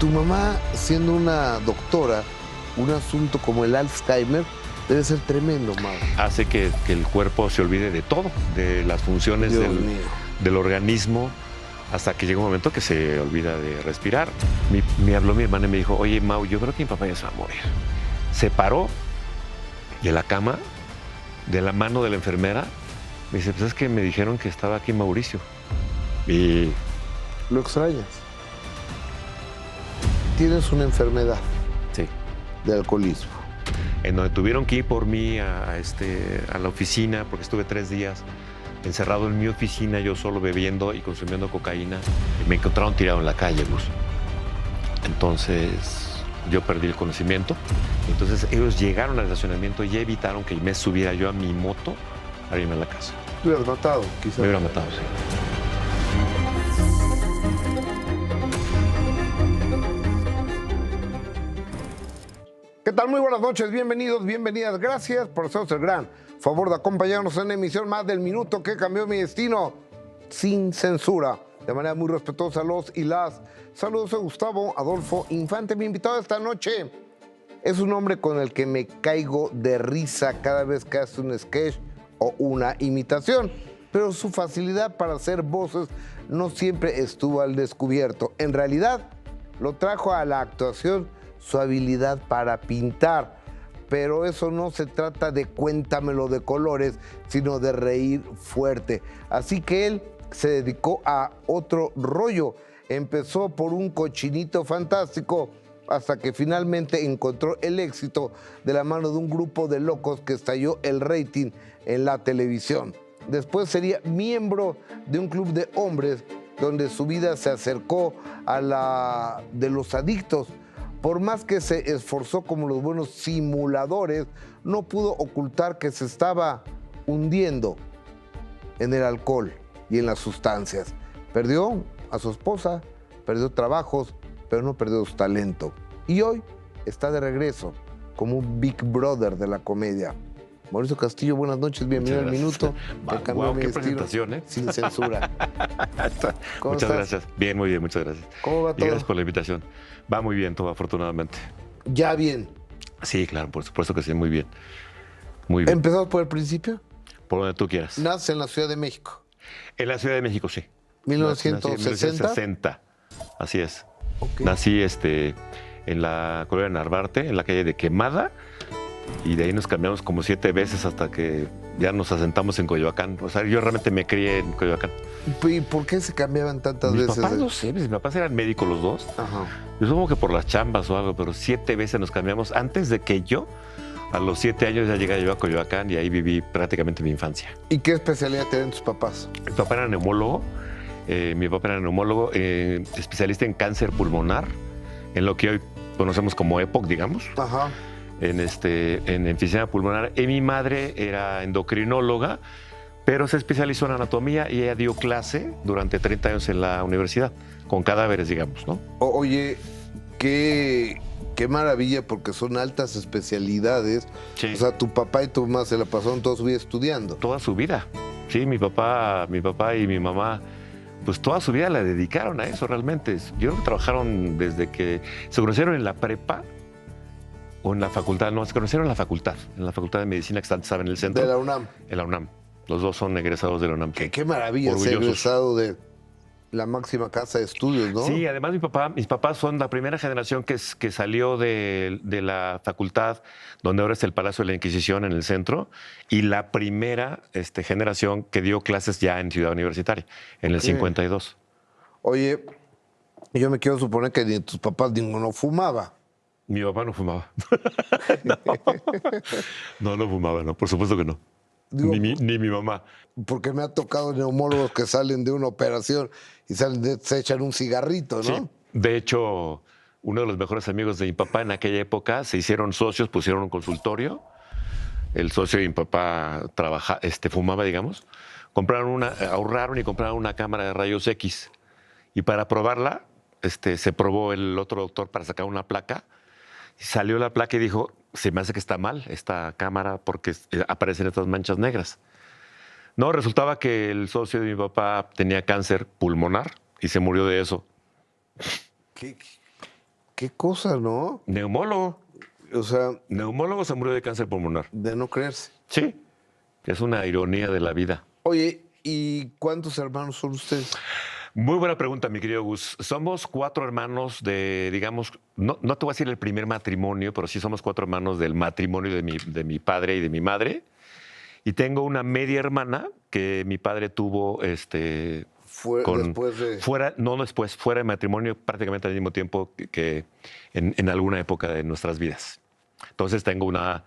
tu mamá, siendo una doctora, un asunto como el Alzheimer debe ser tremendo, Mau. Hace que el cuerpo se olvide de todo, de las funciones del organismo, hasta que llega un momento que se olvida de respirar. Me habló mi hermana y me dijo, oye, Mau, yo creo que mi papá ya se va a morir. Se paró de la cama, de la mano de la enfermera. Me dice, pues es que me dijeron que estaba aquí Mauricio. Y... ¿Lo extrañas? Tienes una enfermedad. Sí. De alcoholismo. En donde tuvieron que ir por mí a la oficina, porque estuve 3 días encerrado en mi oficina, yo solo bebiendo y consumiendo cocaína. Y me encontraron tirado en la calle, Gus. Entonces, yo perdí el conocimiento. Entonces, ellos llegaron al estacionamiento y evitaron que me subiera yo a mi moto para irme a la casa. ¿Te hubieras matado, quizás? Me hubieran matado, sí. ¿Qué tal? Muy buenas noches, bienvenidos, bienvenidas. Gracias por hacernos el gran favor de acompañarnos en la emisión más del minuto que cambió mi destino, sin censura, de manera muy respetuosa a los y las. Saludos a Gustavo Adolfo Infante. Mi invitado esta noche es un hombre con el que me caigo de risa cada vez que hace un sketch o una imitación, pero su facilidad para hacer voces no siempre estuvo al descubierto. En realidad, lo trajo a la actuación su habilidad para pintar, pero eso no se trata de cuéntamelo de colores, sino de reír fuerte. Así que él se dedicó a otro rollo. Empezó por un cochinito fantástico hasta que finalmente encontró el éxito de la mano de un grupo de locos que estalló el rating en la televisión. Después sería miembro de un club de hombres donde su vida se acercó a la de los adictos. Por más que se esforzó como los buenos simuladores, no pudo ocultar que se estaba hundiendo en el alcohol y en las sustancias. Perdió a su esposa, perdió trabajos, pero no perdió su talento. Y hoy está de regreso como un Big Brother de la comedia. Mauricio Castillo, buenas noches, bienvenido al minuto. Wow, qué presentación, ¿eh? Sin censura. Muchas gracias. Bien, muy bien, muchas gracias. ¿Cómo va todo? Y gracias por la invitación. Va muy bien todo, afortunadamente. ¿Ya bien? Sí, claro, por supuesto que sí, muy bien. Muy bien. ¿Empezamos por el principio? Por donde tú quieras. Nace en la Ciudad de México. En la Ciudad de México, sí. 1960. 1960. Así es. Okay. Nací en la colonia Narvarte, en la calle de Quemada, y de ahí nos cambiamos como 7 veces hasta que ya nos asentamos en Coyoacán. O sea, yo realmente me crié en Coyoacán. ¿Y por qué se cambiaban tantas Mis veces? papás, no sé, mis papás eran médicos los dos. Ajá. Yo supongo que por las chambas o algo, pero 7 veces nos cambiamos antes de que yo, a los 7 años, ya llegué yo a Coyoacán y ahí viví prácticamente mi infancia. ¿Y qué especialidad tienen tus papás? Mi papá era neumólogo, especialista en cáncer pulmonar, en lo que hoy conocemos como EPOC, digamos. Ajá. En enfisema pulmonar. Y mi madre era endocrinóloga, pero se especializó en anatomía y ella dio clase durante 30 años en la universidad, con cadáveres, digamos, ¿no? Oye, qué maravilla, porque son altas especialidades. Sí. O sea, tu papá y tu mamá se la pasaron toda su vida estudiando. Toda su vida. Sí, mi papá y mi mamá, pues toda su vida la dedicaron a eso realmente. Yo creo que trabajaron desde que se conocieron en la prepa o en la facultad. No, se conocieron en la facultad de medicina que estaba en el centro. De la UNAM. En la UNAM. Los dos son egresados de la UNAM. Qué maravilla ser egresado de la máxima casa de estudios, ¿no? Sí, además mis papás son la primera generación que salió de la facultad, donde ahora es el Palacio de la Inquisición en el centro, y la primera generación que dio clases ya en Ciudad Universitaria, en el 52. Oye, yo me quiero suponer que ni tus papás ninguno fumaba. Mi papá no fumaba. No fumaba, no, por supuesto que no. Digo, ni mi mamá. Porque me ha tocado neumólogos que salen de una operación y se echan un cigarrito, ¿no? Sí. De hecho, uno de los mejores amigos de mi papá en aquella época se hicieron socios, pusieron un consultorio. El socio de mi papá fumaba, digamos. Ahorraron y compraron una cámara de rayos X. Y para probarla, se probó el otro doctor para sacar una placa. Y salió la placa y dijo, se me hace que está mal esta cámara porque aparecen estas manchas negras. No, resultaba que el socio de mi papá tenía cáncer pulmonar y se murió de eso. Qué cosa, ¿no? Neumólogo. O sea, Neumólogo se murió de cáncer pulmonar. de no creerse. Sí, es una ironía de la vida. Oye, ¿y cuántos hermanos son ustedes? Muy buena pregunta, mi querido Gus. Somos 4 hermanos de, digamos, no te voy a decir el primer matrimonio, pero sí somos 4 hermanos del matrimonio de mi padre y de mi madre. Y tengo una media hermana que mi padre tuvo Después de... fuera de matrimonio prácticamente al mismo tiempo que en alguna época de nuestras vidas. Entonces tengo una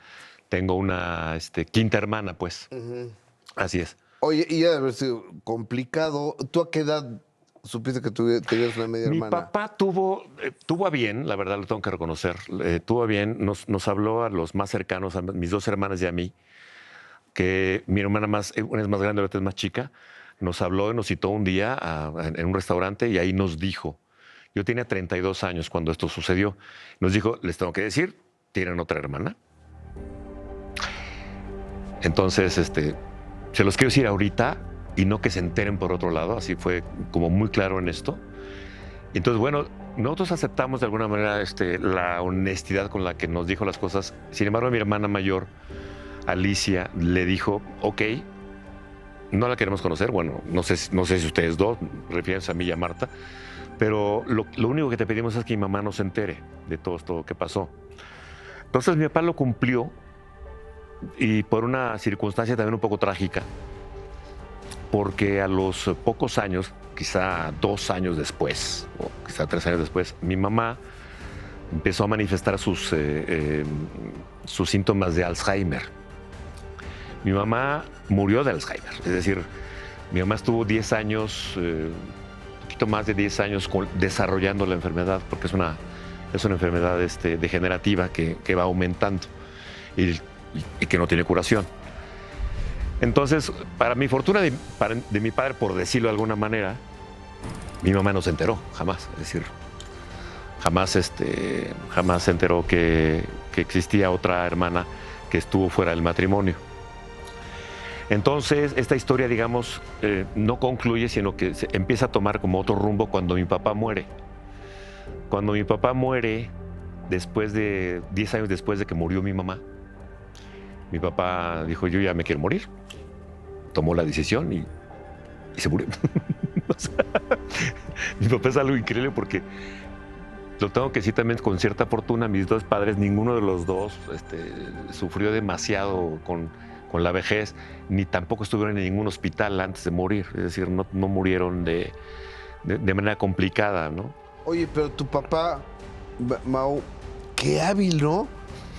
quinta hermana, pues. Ujú. Así es. Oye, y ya debe haber sido complicado. ¿Tú a qué edad supiste que tenías una media Mi hermana? papá tuvo a bien, la verdad lo tengo que reconocer, tuvo a bien, nos habló a los más cercanos, a mis 2 hermanas y a mí, que mi hermana una es más grande, la otra es más chica, nos habló y nos citó un día en un restaurante y ahí nos dijo, yo tenía 32 años cuando esto sucedió, nos dijo, les tengo que decir, tienen otra hermana. Entonces, se los quiero decir ahorita y no que se enteren por otro lado, así fue como muy claro en esto. Y entonces, bueno, nosotros aceptamos de alguna manera la honestidad con la que nos dijo las cosas. Sin embargo, mi hermana mayor, Alicia, le dijo, ok, no la queremos conocer. Bueno, no sé si ustedes dos, refiérense a mí y a Marta, pero lo único que te pedimos es que mi mamá no se entere de todo esto que pasó. Entonces mi papá lo cumplió y por una circunstancia también un poco trágica, porque a los pocos años, quizá 2 años después, o quizá 3 años después, mi mamá empezó a manifestar sus síntomas de Alzheimer. Mi mamá murió de Alzheimer, es decir, mi mamá estuvo 10 años, un poquito más de 10 años desarrollando la enfermedad, porque es una enfermedad degenerativa que va aumentando y que no tiene curación. Entonces, para mi fortuna de mi padre, por decirlo de alguna manera, mi mamá no se enteró, jamás. Es decir, jamás se enteró que existía otra hermana que estuvo fuera del matrimonio. Entonces, esta historia, digamos, no concluye, sino que empieza a tomar como otro rumbo cuando mi papá muere. Cuando mi papá muere, 10 años después de que murió mi mamá, mi papá dijo, yo ya me quiero morir. Tomó la decisión y se murió. O sea, mi papá es algo increíble porque lo tengo que decir también con cierta fortuna. Mis 2 padres, ninguno de los dos sufrió demasiado con la vejez, ni tampoco estuvieron en ningún hospital antes de morir. Es decir, no murieron de manera complicada, ¿no? Oye, pero tu papá, Mau, qué hábil, ¿no?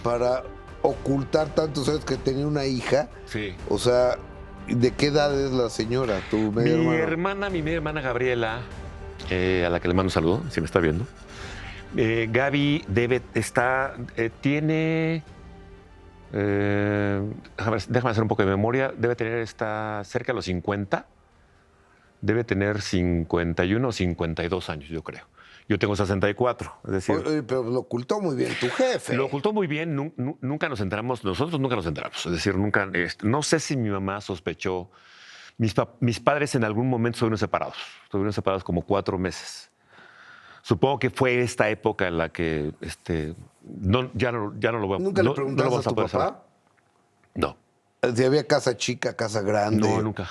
Para ocultar tanto, sabes que tenía una hija. Sí. O sea, ¿de qué edad es la señora, tu media hermana? Mi media hermana Gabriela, a la que le mando un saludo, si me está viendo. Gaby tiene, déjame hacer un poco de memoria, debe tener, está cerca de los 50, debe tener 51 o 52 años, yo creo. Yo tengo 64, es decir... Oye, pero lo ocultó muy bien tu jefe. Lo ocultó muy bien, nunca nos enteramos, nosotros nunca nos enteramos. Es decir, nunca, no sé si mi mamá sospechó. Mis padres en algún momento estuvieron separados como 4 meses. Supongo que fue esta época en la que ya no lo voy a... ¿Nunca le preguntaste a tu papá? Saber. No. Si había casa chica, casa grande. No, nunca.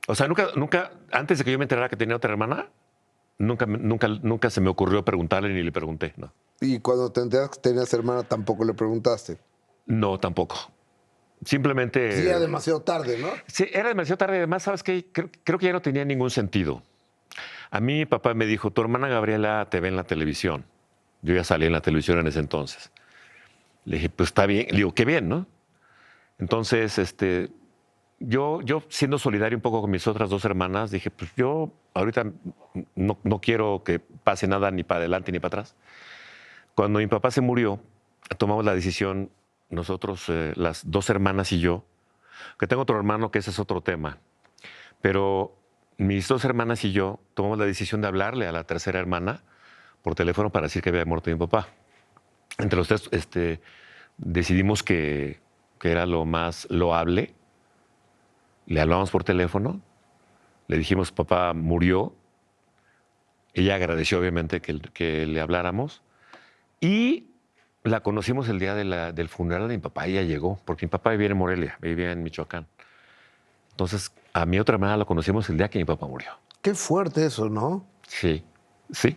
O sea, nunca, antes de que yo me enterara que tenía otra hermana, nunca se me ocurrió preguntarle ni le pregunté, no. Y cuando te enteras que tenías hermana, tampoco le preguntaste. No, tampoco. Simplemente... Sí, era demasiado tarde, ¿no? Sí, era demasiado tarde. Además, ¿sabes qué? Creo que ya no tenía ningún sentido. A mí mi papá me dijo, tu hermana Gabriela te ve en la televisión. Yo ya salí en la televisión en ese entonces. Le dije, pues está bien. Le digo, qué bien, ¿no? Entonces, yo siendo solidario un poco con mis otras 2 hermanas, dije, pues yo ahorita no quiero que pase nada ni para adelante ni para atrás. Cuando mi papá se murió, tomamos la decisión, nosotros, las 2 hermanas y yo, que tengo otro hermano que ese es otro tema, pero mis 2 hermanas y yo tomamos la decisión de hablarle a la tercera hermana por teléfono para decir que había muerto mi papá. Entre los 3 decidimos que era lo más loable. Le hablamos por teléfono, le dijimos, papá murió, Ella agradeció, obviamente, que le habláramos. Y la conocimos el día del funeral de mi papá. Ella llegó, porque mi papá vivía en Morelia, vivía en Michoacán. Entonces, a mi otra hermana la conocimos el día que mi papá murió. Qué fuerte eso, ¿no? Sí, sí.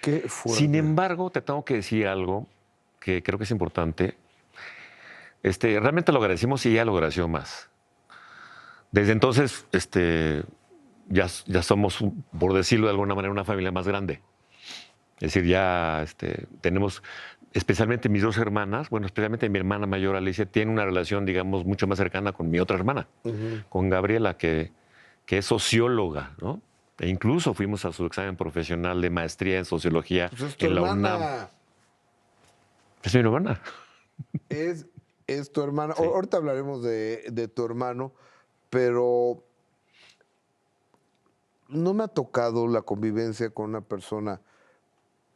Qué fuerte. Sin embargo, te tengo que decir algo que creo que es importante. Realmente lo agradecimos y ella lo agradeció más. Desde entonces, ya somos, por decirlo de alguna manera, una familia más grande. Es decir, ya tenemos, especialmente mis dos hermanas, bueno, especialmente mi hermana mayor, Alicia, tiene una relación, digamos, mucho más cercana con mi otra hermana, con Gabriela, que es socióloga, ¿no? E incluso fuimos a su examen profesional de maestría en sociología Pues es tu en la hermana. UNAM. Es mi hermana. Es tu hermana. Sí. Ahorita hablaremos de tu hermano, pero no me ha tocado la convivencia con una persona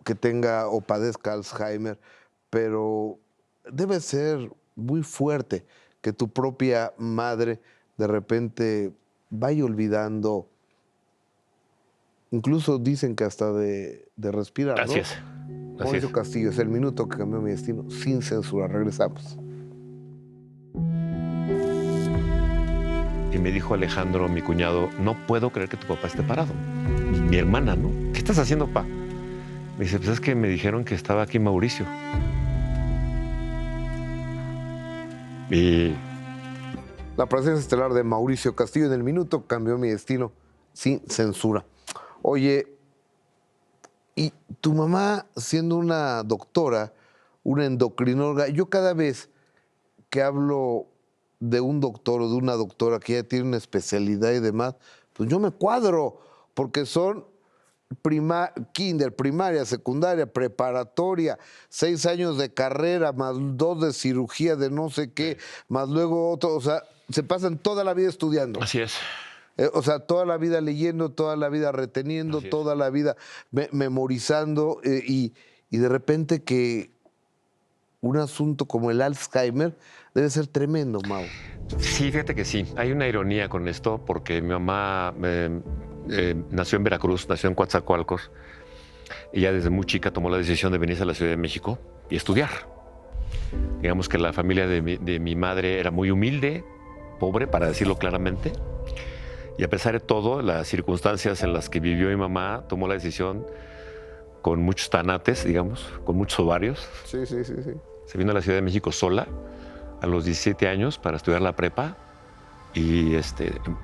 que tenga o padezca Alzheimer, pero debe ser muy fuerte que tu propia madre de repente vaya olvidando, incluso dicen que hasta de respirar, Así ¿no? es. Así Mauricio es. Castillo, es el minuto que cambió mi destino, sin censura. Regresamos. Y me dijo Alejandro, mi cuñado, no puedo creer que tu papá esté parado. Mi hermana, ¿no? ¿Qué estás haciendo, pa? Me dice, pues es que me dijeron que estaba aquí Mauricio. Y La presencia estelar de Mauricio Castillo en el minuto cambió mi destino, sin censura. Oye, y tu mamá siendo una doctora, una endocrinóloga, yo cada vez que hablo de un doctor o de una doctora que ya tiene una especialidad y demás, pues yo me cuadro, porque son kinder, primaria, secundaria, preparatoria, 6 años de carrera, más 2 de cirugía de no sé qué, más luego otro, o sea, se pasan toda la vida estudiando. así es. O sea, toda la vida leyendo, toda la vida reteniendo, Así es. toda la vida memorizando, y de repente que un asunto como el Alzheimer debe ser tremendo, Mau. Sí, fíjate que sí. Hay una ironía con esto porque mi mamá nació en Veracruz, nació en Coatzacoalcos. Ella desde muy chica tomó la decisión de venirse a la Ciudad de México y estudiar. Digamos que la familia de mi madre era muy humilde, pobre, para decirlo claramente. Y a pesar de todo, las circunstancias en las que vivió mi mamá, tomó la decisión con muchos tanates, digamos, con muchos ovarios. Sí, sí, sí, sí. Se vino a la Ciudad de México sola a los 17 años para estudiar la prepa y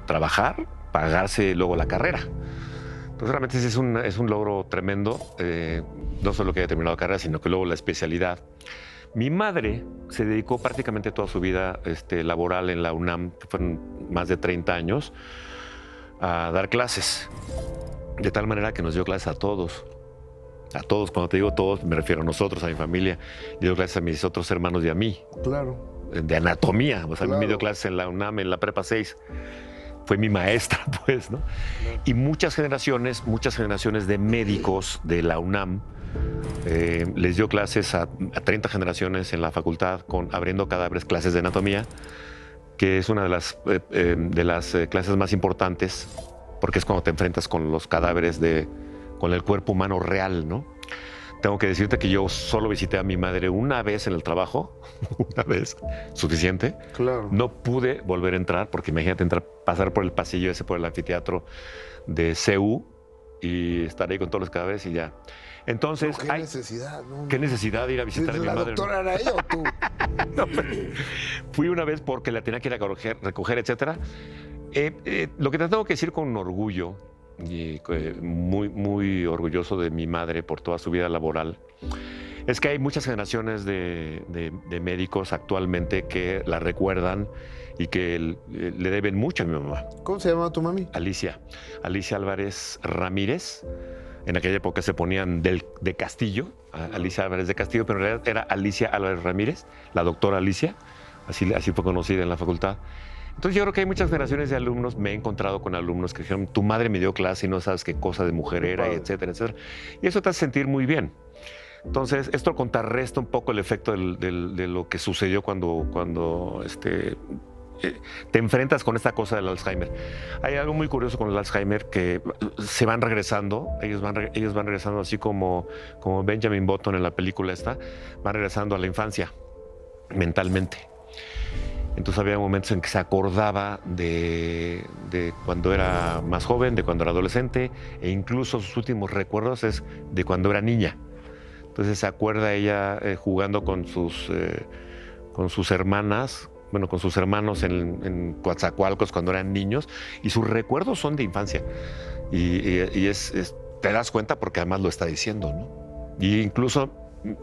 trabajar, pagarse luego la carrera. Entonces realmente ese es un logro tremendo, no solo que haya terminado la carrera, sino que luego la especialidad. Mi madre se dedicó prácticamente toda su vida laboral en la UNAM, que fueron más de 30 años, a dar clases, de tal manera que nos dio clases a todos. A todos, cuando te digo todos, me refiero a nosotros, a mi familia. Le dio clases a mis otros hermanos y a mí. Claro. De anatomía. O sea, a mí me dio Claro. clases en la UNAM, en la Prepa 6. Fue mi maestra, pues, ¿no? Y muchas generaciones de médicos de la UNAM les dio clases a 30 generaciones en la facultad, abriendo cadáveres, clases de anatomía, que es una de las clases más importantes, porque es cuando te enfrentas con los cadáveres con el cuerpo humano real, ¿no? Tengo que decirte que yo solo visité a mi madre una vez en el trabajo, una vez, suficiente. Claro. No pude volver a entrar, porque imagínate pasar por el pasillo ese, por el anfiteatro de CU y estar ahí con todos los cadáveres y ya. Entonces, ¿Qué necesidad? No, ¿qué necesidad de ir a visitar a mi ¿La madre? doctora era ella o tú? No, fui una vez porque la tenía que ir a recoger, etcétera. Lo que te tengo que decir con orgullo, y muy, muy orgulloso de mi madre por toda su vida laboral, es que hay muchas generaciones de médicos actualmente que la recuerdan y que le deben mucho a mi mamá. ¿Cómo se llamaba tu mami? Alicia Álvarez Ramírez. En aquella época se ponían de Castillo, Alicia Álvarez de Castillo, pero en realidad era Alicia Álvarez Ramírez, la doctora Alicia, así fue conocida en la facultad. Entonces yo creo que hay muchas generaciones de alumnos, me he encontrado con alumnos que dijeron, tu madre me dio clase y no sabes qué cosa de mujer era, y etcétera, etcétera. Y eso te hace sentir muy bien. Entonces, esto contrarresta un poco el efecto de lo que sucedió cuando te enfrentas con esta cosa del Alzheimer. Hay algo muy curioso con el Alzheimer que se van regresando, ellos van regresando así como Benjamin Button en la película esta, van regresando a la infancia mentalmente. Entonces había momentos en que se acordaba de cuando era más joven, de cuando era adolescente, e incluso sus últimos recuerdos es de cuando era niña. Entonces se acuerda ella jugando con sus hermanas, bueno, con sus hermanos en Coatzacoalcos cuando eran niños, y sus recuerdos son de infancia. Y te das cuenta porque además lo está diciendo, ¿no? Y incluso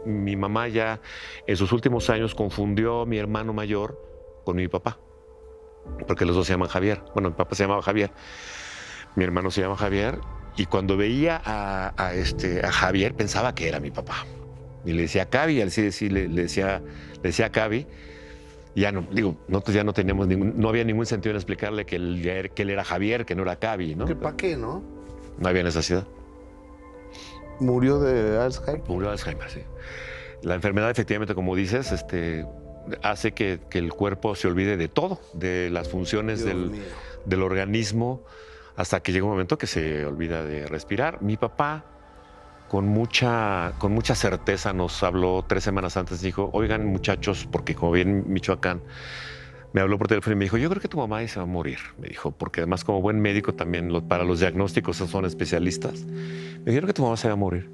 mi mamá ya en sus últimos años confundió a mi hermano mayor con mi papá, porque los dos se llaman Javier. Bueno, mi papá se llamaba Javier, mi hermano se llama Javier, y cuando veía a Javier pensaba que era mi papá. Y le decía Cavi, le decía Cavi. Y ya no, digo, nosotros ya no teníamos no había ningún sentido en explicarle que él era Javier, que no era Cavi, ¿no? ¿Para qué, no? No había necesidad. ¿Murió de Alzheimer? Murió de Alzheimer, sí. La enfermedad, efectivamente, como dices, hace que el cuerpo se olvide de todo, de las funciones del organismo, hasta que llega un momento que se olvida de respirar. Mi papá, con mucha certeza, nos habló 3 semanas antes, dijo, oigan, muchachos, porque como viene en Michoacán, me habló por teléfono y me dijo, yo creo que tu mamá se va a morir, me dijo, porque además como buen médico también para los diagnósticos son especialistas. Me dijo, yo creo que tu mamá se va a morir.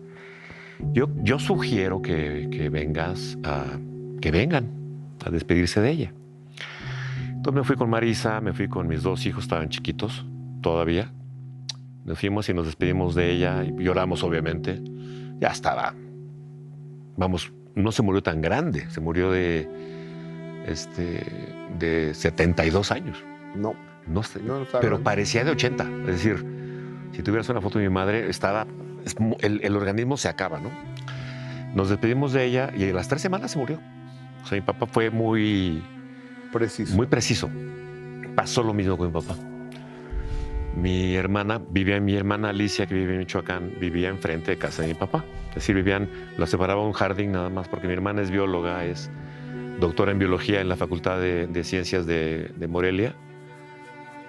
Yo sugiero que vengan a despedirse de ella. Entonces me fui con Marisa, me fui con mis 2 hijos, estaban chiquitos todavía. Nos fuimos y nos despedimos de ella y lloramos, obviamente. Ya estaba, vamos, no se murió tan grande, se murió de 72 años. No sé, pero grande. Parecía de 80. Es decir, si tuvieras una foto de mi madre, el organismo se acaba, ¿no? Nos despedimos de ella y a las 3 semanas se murió. O sea, mi papá fue muy preciso. Pasó lo mismo con mi papá. Mi hermana Alicia, que vive en Michoacán, vivía enfrente de casa de mi papá. Es decir, la separaba un jardín nada más, porque mi hermana es bióloga, es doctora en biología en la Facultad de Ciencias de Morelia.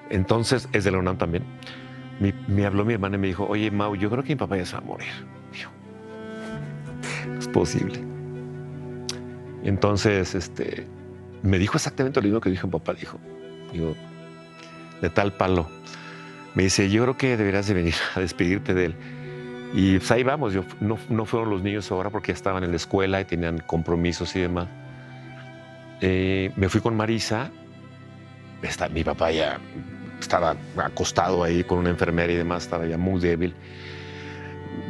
Entonces, es de la UNAM también. Me habló mi hermana y me dijo, oye, Mau, yo creo que mi papá ya se va a morir. Dijo, es posible. Entonces, me dijo exactamente lo mismo que dijo mi papá. Dijo, de tal palo. Me dice, yo creo que deberías de venir a despedirte de él. Y pues ahí vamos. No fueron los niños ahora porque ya estaban en la escuela y tenían compromisos y demás. Me fui con Marisa. Mi papá ya estaba acostado ahí con una enfermera y demás, estaba ya muy débil.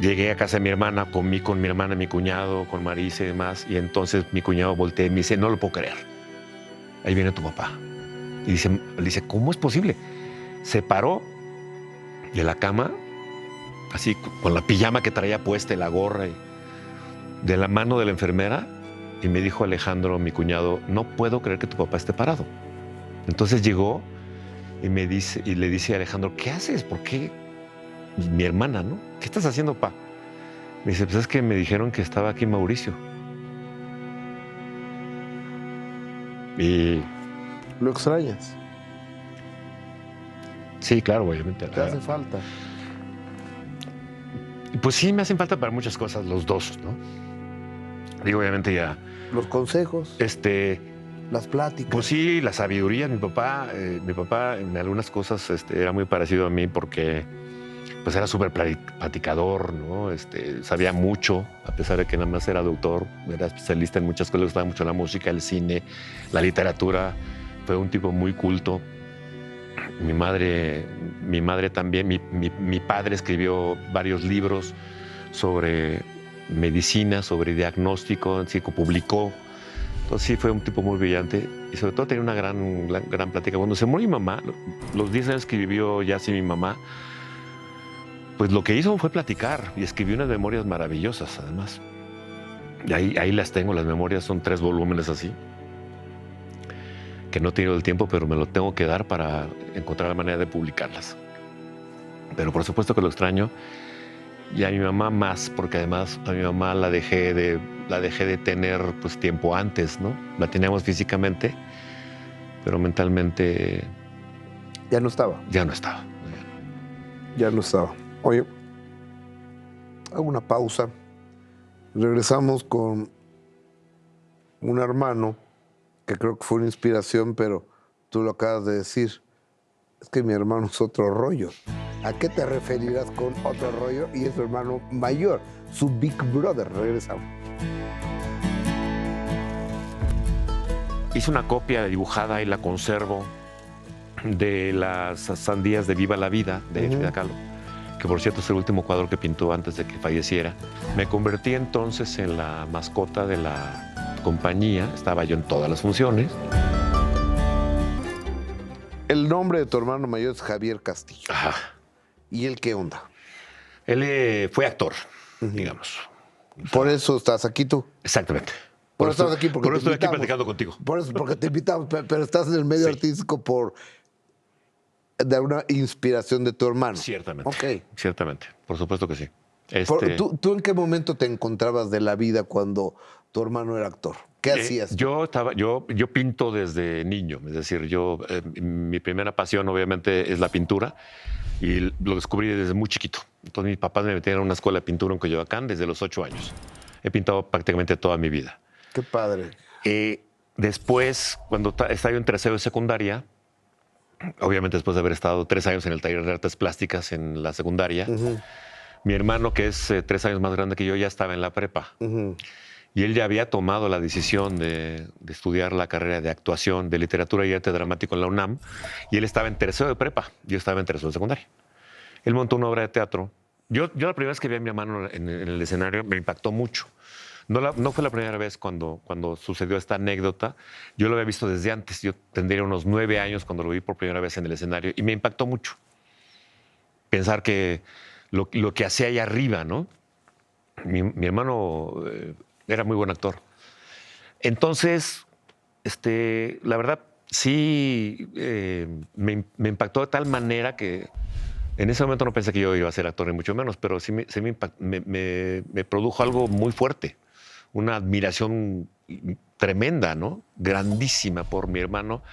Llegué a casa de mi hermana, comí con mi hermana, mi cuñado, con Marisa y demás, y entonces mi cuñado voltea y me dice, no lo puedo creer, ahí viene tu papá. Y le dice, ¿cómo es posible? Se paró de la cama, así con la pijama que traía puesta y la gorra, de la mano de la enfermera, y me dijo Alejandro, mi cuñado, no puedo creer que tu papá esté parado. Entonces llegó y le dice a Alejandro, ¿qué haces? ¿Por qué? Mi hermana, ¿no? ¿Qué estás haciendo, pa? Me dice, pues es que me dijeron que estaba aquí Mauricio. Y... ¿Lo extrañas? Sí, claro, obviamente. ¿Te hace falta? Pues sí, me hacen falta para muchas cosas, los dos, ¿no? Digo, obviamente ya... Los consejos. Las pláticas. Pues sí, la sabiduría. Mi papá en algunas cosas era muy parecido a mí porque pues era súper platicador, ¿no? Sabía mucho, a pesar de que nada más era doctor, era especialista en muchas cosas, le gustaba mucho la música, el cine, la literatura. Fue un tipo muy culto. Mi madre también. Mi padre escribió varios libros sobre medicina, sobre diagnóstico, publicó. Entonces sí, fue un tipo muy brillante y sobre todo tenía una gran plática. Cuando se murió mi mamá, los 10 años que vivió ya sin mi mamá, pues lo que hizo fue platicar y escribió unas memorias maravillosas, además. Y ahí las tengo, las memorias son 3 volúmenes así, que no he tenido el tiempo, pero me lo tengo que dar para encontrar la manera de publicarlas. Pero por supuesto que lo extraño. Y a mi mamá más, porque además a mi mamá la dejé de tener pues tiempo antes, ¿no? La teníamos físicamente, pero mentalmente Ya no estaba. ya no estaba. Ya no estaba. Oye, hago una pausa. Regresamos con un hermano que creo que fue una inspiración, pero tú lo acabas de decir. Es que mi hermano es otro rollo. ¿A qué te referirás con otro rollo? Y es su hermano mayor, su Big Brother. Regresamos. Hice una copia dibujada y la conservo de las sandías de Viva la Vida de Frida Kahlo, que por cierto es el último cuadro que pintó antes de que falleciera. Me convertí entonces en la mascota de la compañía, estaba yo en todas las funciones. El nombre de tu hermano mayor es Javier Castillo. Ajá. ¿Y él qué onda? Él fue actor, digamos. Por eso estás aquí tú. Exactamente. Por eso estás aquí, porque por eso te estoy aquí invitamos. platicando contigo. Por eso, porque te invitamos, pero estás en el medio Sí. artístico por de una inspiración de tu hermano. Ciertamente. Ok. Ciertamente. Por supuesto que sí. ¿Tú en qué momento te encontrabas de la vida cuando tu hermano era actor? ¿Qué hacías? Yo pinto desde niño, es decir, mi primera pasión obviamente es la pintura y lo descubrí desde muy chiquito. Entonces mis papás me metieron a una escuela de pintura en Coyoacán desde los 8 años. He pintado prácticamente toda mi vida. Qué padre. Después, cuando estaba yo en tercero de secundaria, obviamente después de haber estado 3 años en el taller de artes plásticas en la secundaria, mi hermano, que es 3 años más grande que yo, ya estaba en la prepa. Y él ya había tomado la decisión de estudiar la carrera de actuación, de literatura y arte dramático en la UNAM. Y él estaba en tercero de prepa, yo estaba en tercero de secundaria. Él montó una obra de teatro. Yo la primera vez que vi a mi hermano en el escenario me impactó mucho. No fue la primera vez cuando sucedió esta anécdota. Yo lo había visto desde antes. Yo tendría unos 9 años cuando lo vi por primera vez en el escenario y me impactó mucho. Pensar que lo que hacía ahí arriba, ¿no? Mi hermano era muy buen actor. Entonces, la verdad, sí me impactó de tal manera que en ese momento no pensé que yo iba a ser actor, ni mucho menos, pero sí me produjo algo muy fuerte. Una admiración tremenda, ¿no? Grandísima por mi hermano,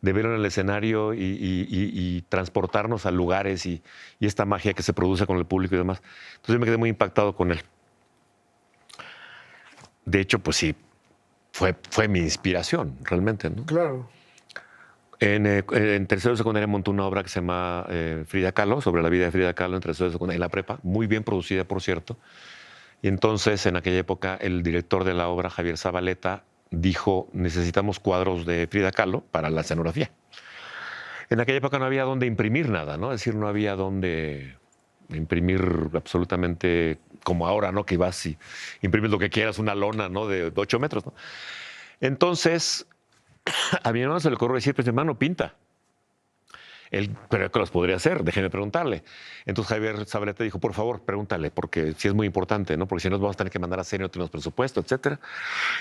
de verlo en el escenario y transportarnos a lugares y esta magia que se produce con el público y demás. Entonces yo me quedé muy impactado con él. De hecho, pues sí, fue mi inspiración, realmente, ¿no? Claro. En tercero de secundaria montó una obra que se llama Frida Kahlo, sobre la vida de Frida Kahlo en tercero de secundaria, en la prepa, muy bien producida, por cierto. Y entonces, en aquella época, el director de la obra, Javier Zabaleta, dijo, necesitamos cuadros de Frida Kahlo para la escenografía. En aquella época no había dónde imprimir nada, ¿no? Es decir, no había dónde imprimir absolutamente como ahora, ¿no? Que vas y imprimes lo que quieras, una lona, ¿no? De 8 metros, ¿no? Entonces, a mi hermano se le ocurrió decir, pues mi hermano pinta. Él, pero ¿qué los podría hacer? Déjeme preguntarle. Entonces Javier Zabaleta dijo, por favor, pregúntale, porque sí es muy importante, ¿no? Porque si no nos vamos a tener que mandar a hacer, no tenemos presupuesto, etcétera.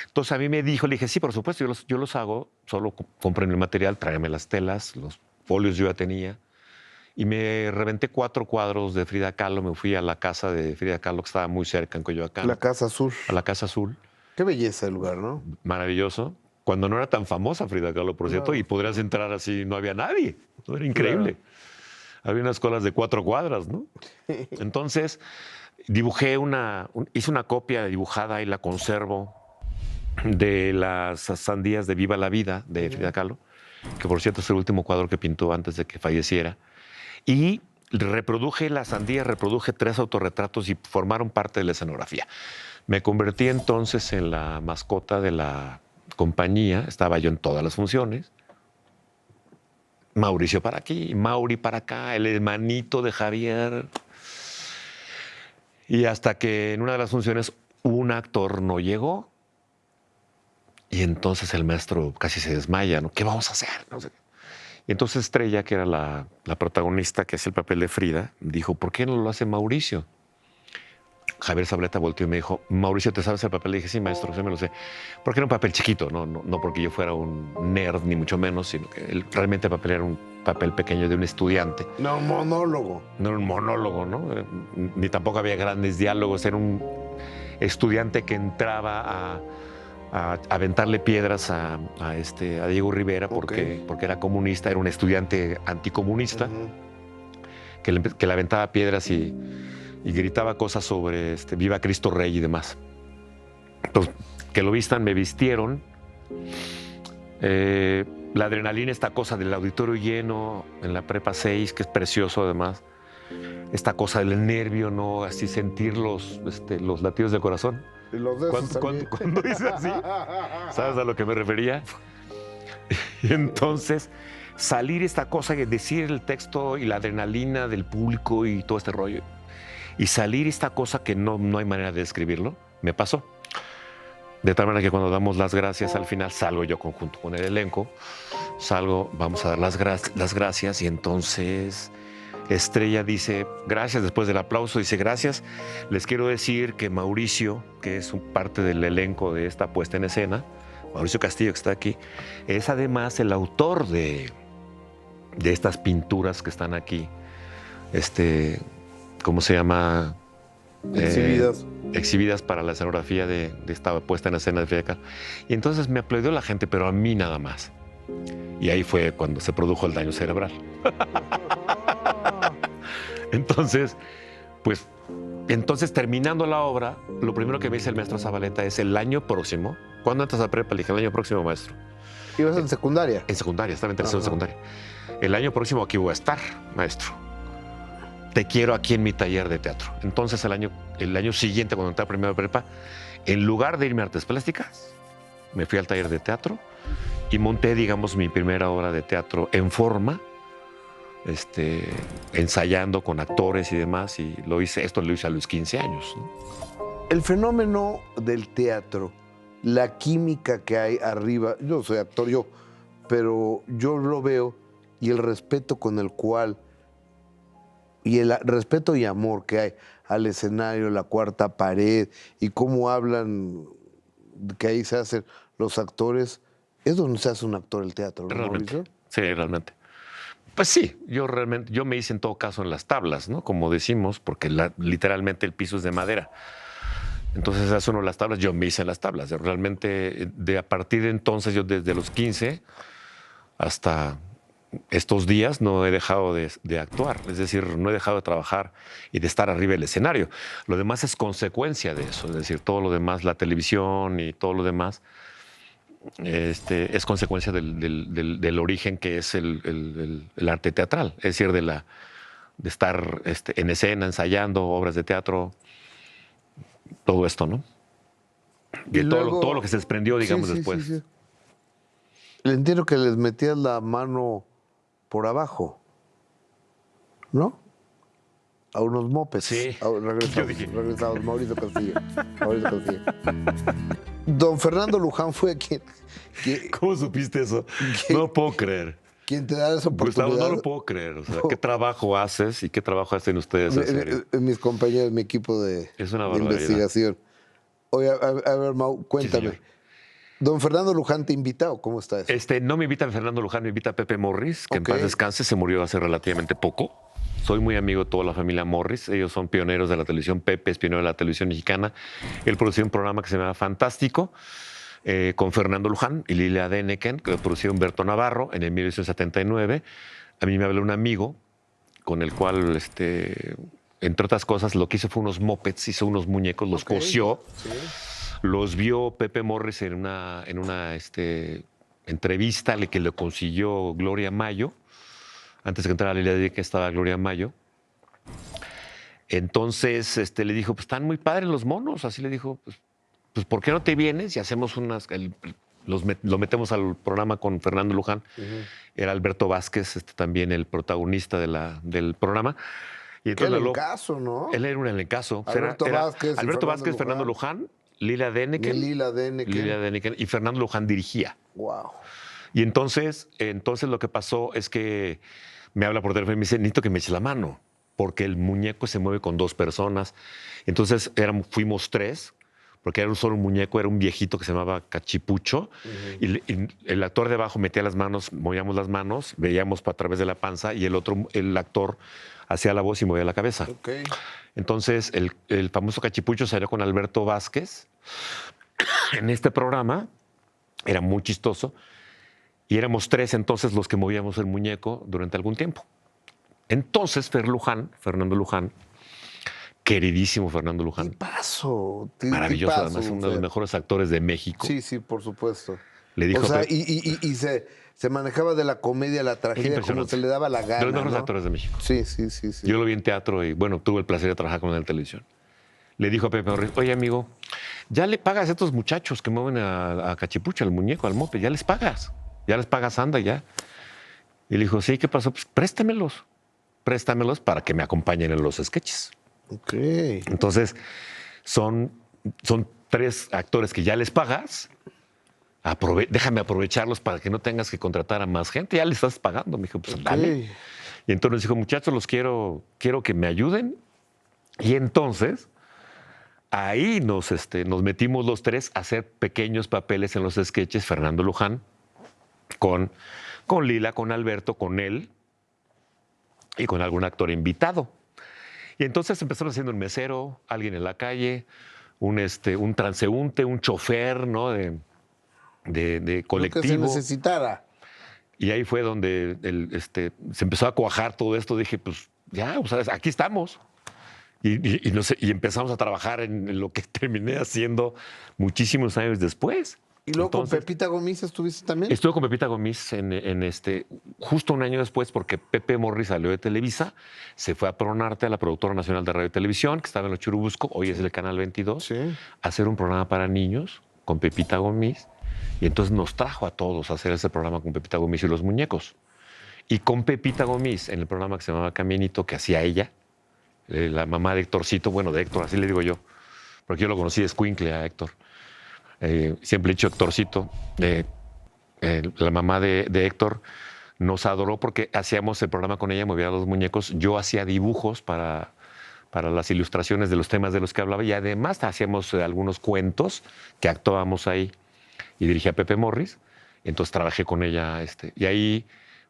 Entonces a mí me dijo, le dije, sí, por supuesto, yo los hago, solo compren el material, tráigame las telas, los folios yo ya tenía. Y me reventé 4 cuadros de Frida Kahlo, me fui a la casa de Frida Kahlo, que estaba muy cerca en Coyoacán. La Casa Azul. A la Casa Azul. Qué belleza el lugar, ¿no? Maravilloso. Cuando no era tan famosa Frida Kahlo, por cierto, y podrías entrar así, no había nadie. Era increíble. Claro. Había unas colas de 4 cuadras, ¿no? Entonces, hice una copia dibujada y la conservo de las sandías de Viva la Vida de Frida Kahlo, que por cierto es el último cuadro que pintó antes de que falleciera. Y reproduje las sandías, reproduje 3 autorretratos y formaron parte de la escenografía. Me convertí entonces en la mascota de la compañía, estaba yo en todas las funciones. Mauricio para aquí, Mauri para acá, el hermanito de Javier. Y hasta que en una de las funciones un actor no llegó y entonces el maestro casi se desmaya, ¿no? ¿Qué vamos a hacer? No sé. Y entonces Estrella, que era la protagonista, que es el papel de Frida, dijo, ¿por qué no lo hace Mauricio? Javier Zabaleta volteó y me dijo, Mauricio, ¿te sabes el papel? Le dije, sí, maestro, sí me lo sé. Porque era un papel chiquito, no porque yo fuera un nerd, ni mucho menos, sino que realmente el papel era un papel pequeño de un estudiante. No, un monólogo. No era un monólogo, ¿no? Ni tampoco había grandes diálogos. Era un estudiante que entraba a aventarle piedras a Diego Rivera porque era comunista, era un estudiante anticomunista que le aventaba piedras y gritaba cosas sobre Viva Cristo Rey y demás. Entonces, que lo vistan, me vistieron. La adrenalina, esta cosa del auditorio lleno en la prepa 6, que es precioso además. Esta cosa del nervio, ¿no? Así sentir los latidos del corazón. Y los de esos Cuando dice así, ¿sabes a lo que me refería? Y entonces, salir esta cosa, decir el texto y la adrenalina del público y todo este rollo. Y salir esta cosa que no hay manera de describirlo, me pasó. De tal manera que cuando damos las gracias al final, salgo yo junto con el elenco, vamos a dar las gracias y entonces Estrella dice gracias, después del aplauso dice gracias. Les quiero decir que Mauricio, que es parte del elenco de esta puesta en escena, Mauricio Castillo, que está aquí, es además el autor de estas pinturas que están aquí, ¿cómo se llama? Exhibidas para la escenografía de esta puesta en escena de Frida Kahlo. Y entonces me aplaudió la gente, pero a mí nada más. Y ahí fue cuando se produjo el daño cerebral. Entonces, terminando la obra, lo primero que me dice el maestro Zabaleta es el año próximo. ¿Cuándo entras a prepa? Le dije, el año próximo, maestro. ¿Ibas en secundaria? En secundaria, estaba en tercero de secundaria. El año próximo aquí voy a estar, maestro. Te quiero aquí en mi taller de teatro. Entonces, el año siguiente, cuando entré a primero de prepa, en lugar de irme a artes plásticas, me fui al taller de teatro y monté, digamos, mi primera obra de teatro en forma, ensayando con actores y demás, y lo hice a los 15 años, ¿no? El fenómeno del teatro, la química que hay arriba, yo soy actor, pero yo lo veo, y el respeto con el cual, y el respeto y amor que hay al escenario, la cuarta pared, y cómo hablan, que ahí se hacen los actores, es donde se hace un actor el teatro, ¿no, Mauricio? Sí, realmente. Pues sí, yo me hice en todo caso en las tablas, ¿no? Como decimos, porque literalmente el piso es de madera. Entonces hace uno las tablas, yo me hice en las tablas. Realmente, a partir de entonces, yo desde los 15 hasta estos días no he dejado de actuar. Es decir, no he dejado de trabajar y de estar arriba del escenario. Lo demás es consecuencia de eso. Es decir, todo lo demás, la televisión y todo lo demás, es consecuencia del origen que es el arte teatral. Es decir, de estar en escena, ensayando obras de teatro, todo esto, ¿no? Y luego, todo lo que se desprendió, digamos, después. Sí. Le entiendo que les metías la mano por abajo, ¿no? A unos mopeds. Sí. Regresamos. Mauricio Castillo. Don Fernando Luján fue quien... ¿Cómo supiste eso? No lo puedo creer. ¿Quién te da esa oportunidad? Gustavo, no lo puedo creer. O sea, ¿qué trabajo haces y qué trabajo hacen ustedes en serio? Mis compañeros, mi equipo de investigación. Oye, a ver, Mau, cuéntame. Sí, ¿Don Fernando Luján te invita o cómo está eso? No me invita a Fernando Luján, me invita a Pepe Morris, que en paz descanse, se murió hace relativamente poco. Soy muy amigo de toda la familia Morris. Ellos son pioneros de la televisión. Pepe es pionero de la televisión mexicana. Él produció un programa que se llama Fantástico, con Fernando Luján y Lilia Deneken, que lo produció Humberto Navarro en el 1979. A mí me habló un amigo con el cual, entre otras cosas, lo que hizo fue unos mopeds, hizo unos muñecos, los cosió. Sí. Los vio Pepe Morris en una entrevista que le consiguió Gloria Mayo. Antes de que entrara Lilia Deneken estaba Gloria Mayo. Entonces le dijo, pues están muy padres los monos. Así le dijo, pues ¿por qué no te vienes y hacemos lo metemos al programa con Fernando Luján? Era Alberto Vázquez, también el protagonista del programa. Y entonces, qué elencazo, ¿no? Él era un elencazo. Alberto Vázquez, Fernando Luján, Lilia Deneken y Fernando Luján dirigía. Wow. Y entonces lo que pasó es que me habla por teléfono y me dice, necesito que me eches la mano, porque el muñeco se mueve con 2 personas. Entonces fuimos 3, porque era solo un muñeco, era un viejito que se llamaba Cachipucho, y el actor de abajo metía las manos, movíamos las manos, veíamos a través de la panza, y el actor hacía la voz y movía la cabeza. Entonces el famoso Cachipucho salió con Alberto Vázquez, en este programa, era muy chistoso, y éramos 3 entonces los que movíamos el muñeco durante algún tiempo. Entonces Fernando Luján, queridísimo Fernando Luján, Tipazo. maravilloso, Tipazo, además, uno de los Fer. mejores actores de México. Sí, sí, por supuesto. Le dijo o sea, Pe- y se manejaba de la comedia a la tragedia como impresionante. se le daba la de gana, los mejores ¿no? actores de México. Sí, sí, sí, sí. Yo lo vi en teatro y, bueno, tuve el placer de trabajar con él en televisión. Le dijo a Pepe Morris, oye, amigo, ya le pagas a estos muchachos que mueven a Cachipucha, al muñeco, al mope, ya les pagas, anda ya. Y le dijo, sí, ¿qué pasó? Pues préstamelos para que me acompañen en los sketches. Ok. Entonces, son 3 actores que ya les pagas, déjame aprovecharlos para que no tengas que contratar a más gente, ya le estás pagando. Me dijo, pues Ok. dale. Y entonces dijo, muchachos, los quiero que me ayuden. Y entonces, ahí nos metimos los 3 a hacer pequeños papeles en los sketches, Fernando Luján, con Lila, con Alberto, con él y con algún actor invitado. Y entonces empezamos haciendo un mesero, alguien en la calle, un transeúnte, un chofer, ¿no? de Lo que se colectivo. necesitara. Y ahí fue donde se empezó a cuajar todo esto. Dije, pues ya, o sea, aquí estamos. Y no sé, y empezamos a trabajar en lo que terminé haciendo muchísimos años después. Y luego Entonces, con Pepita Gomis estuviste también. estuve con Pepita Gomis justo un año después, porque Pepe Morris salió de Televisa, se fue a Pronarte, a la productora nacional de radio y televisión, que estaba en Los Churubusco, hoy es el Canal 22, Sí. a hacer un programa para niños con Pepita Gomis. Y entonces nos trajo a todos a hacer ese programa con Pepita Gomis y los muñecos. Y con Pepita Gomis, en el programa que se llamaba Caminito, que hacía ella, la mamá de Héctorcito, bueno, de Héctor, así le digo yo, porque yo lo conocí de escuincle a Héctor. Siempre he dicho Héctorcito. La mamá de Héctor nos adoró porque hacíamos el programa con ella, movía los muñecos. Yo hacía dibujos para las ilustraciones de los temas de los que hablaba y además hacíamos algunos cuentos que actuábamos ahí. Y dirigía a Pepe Morris. Entonces trabajé con ella. Y ahí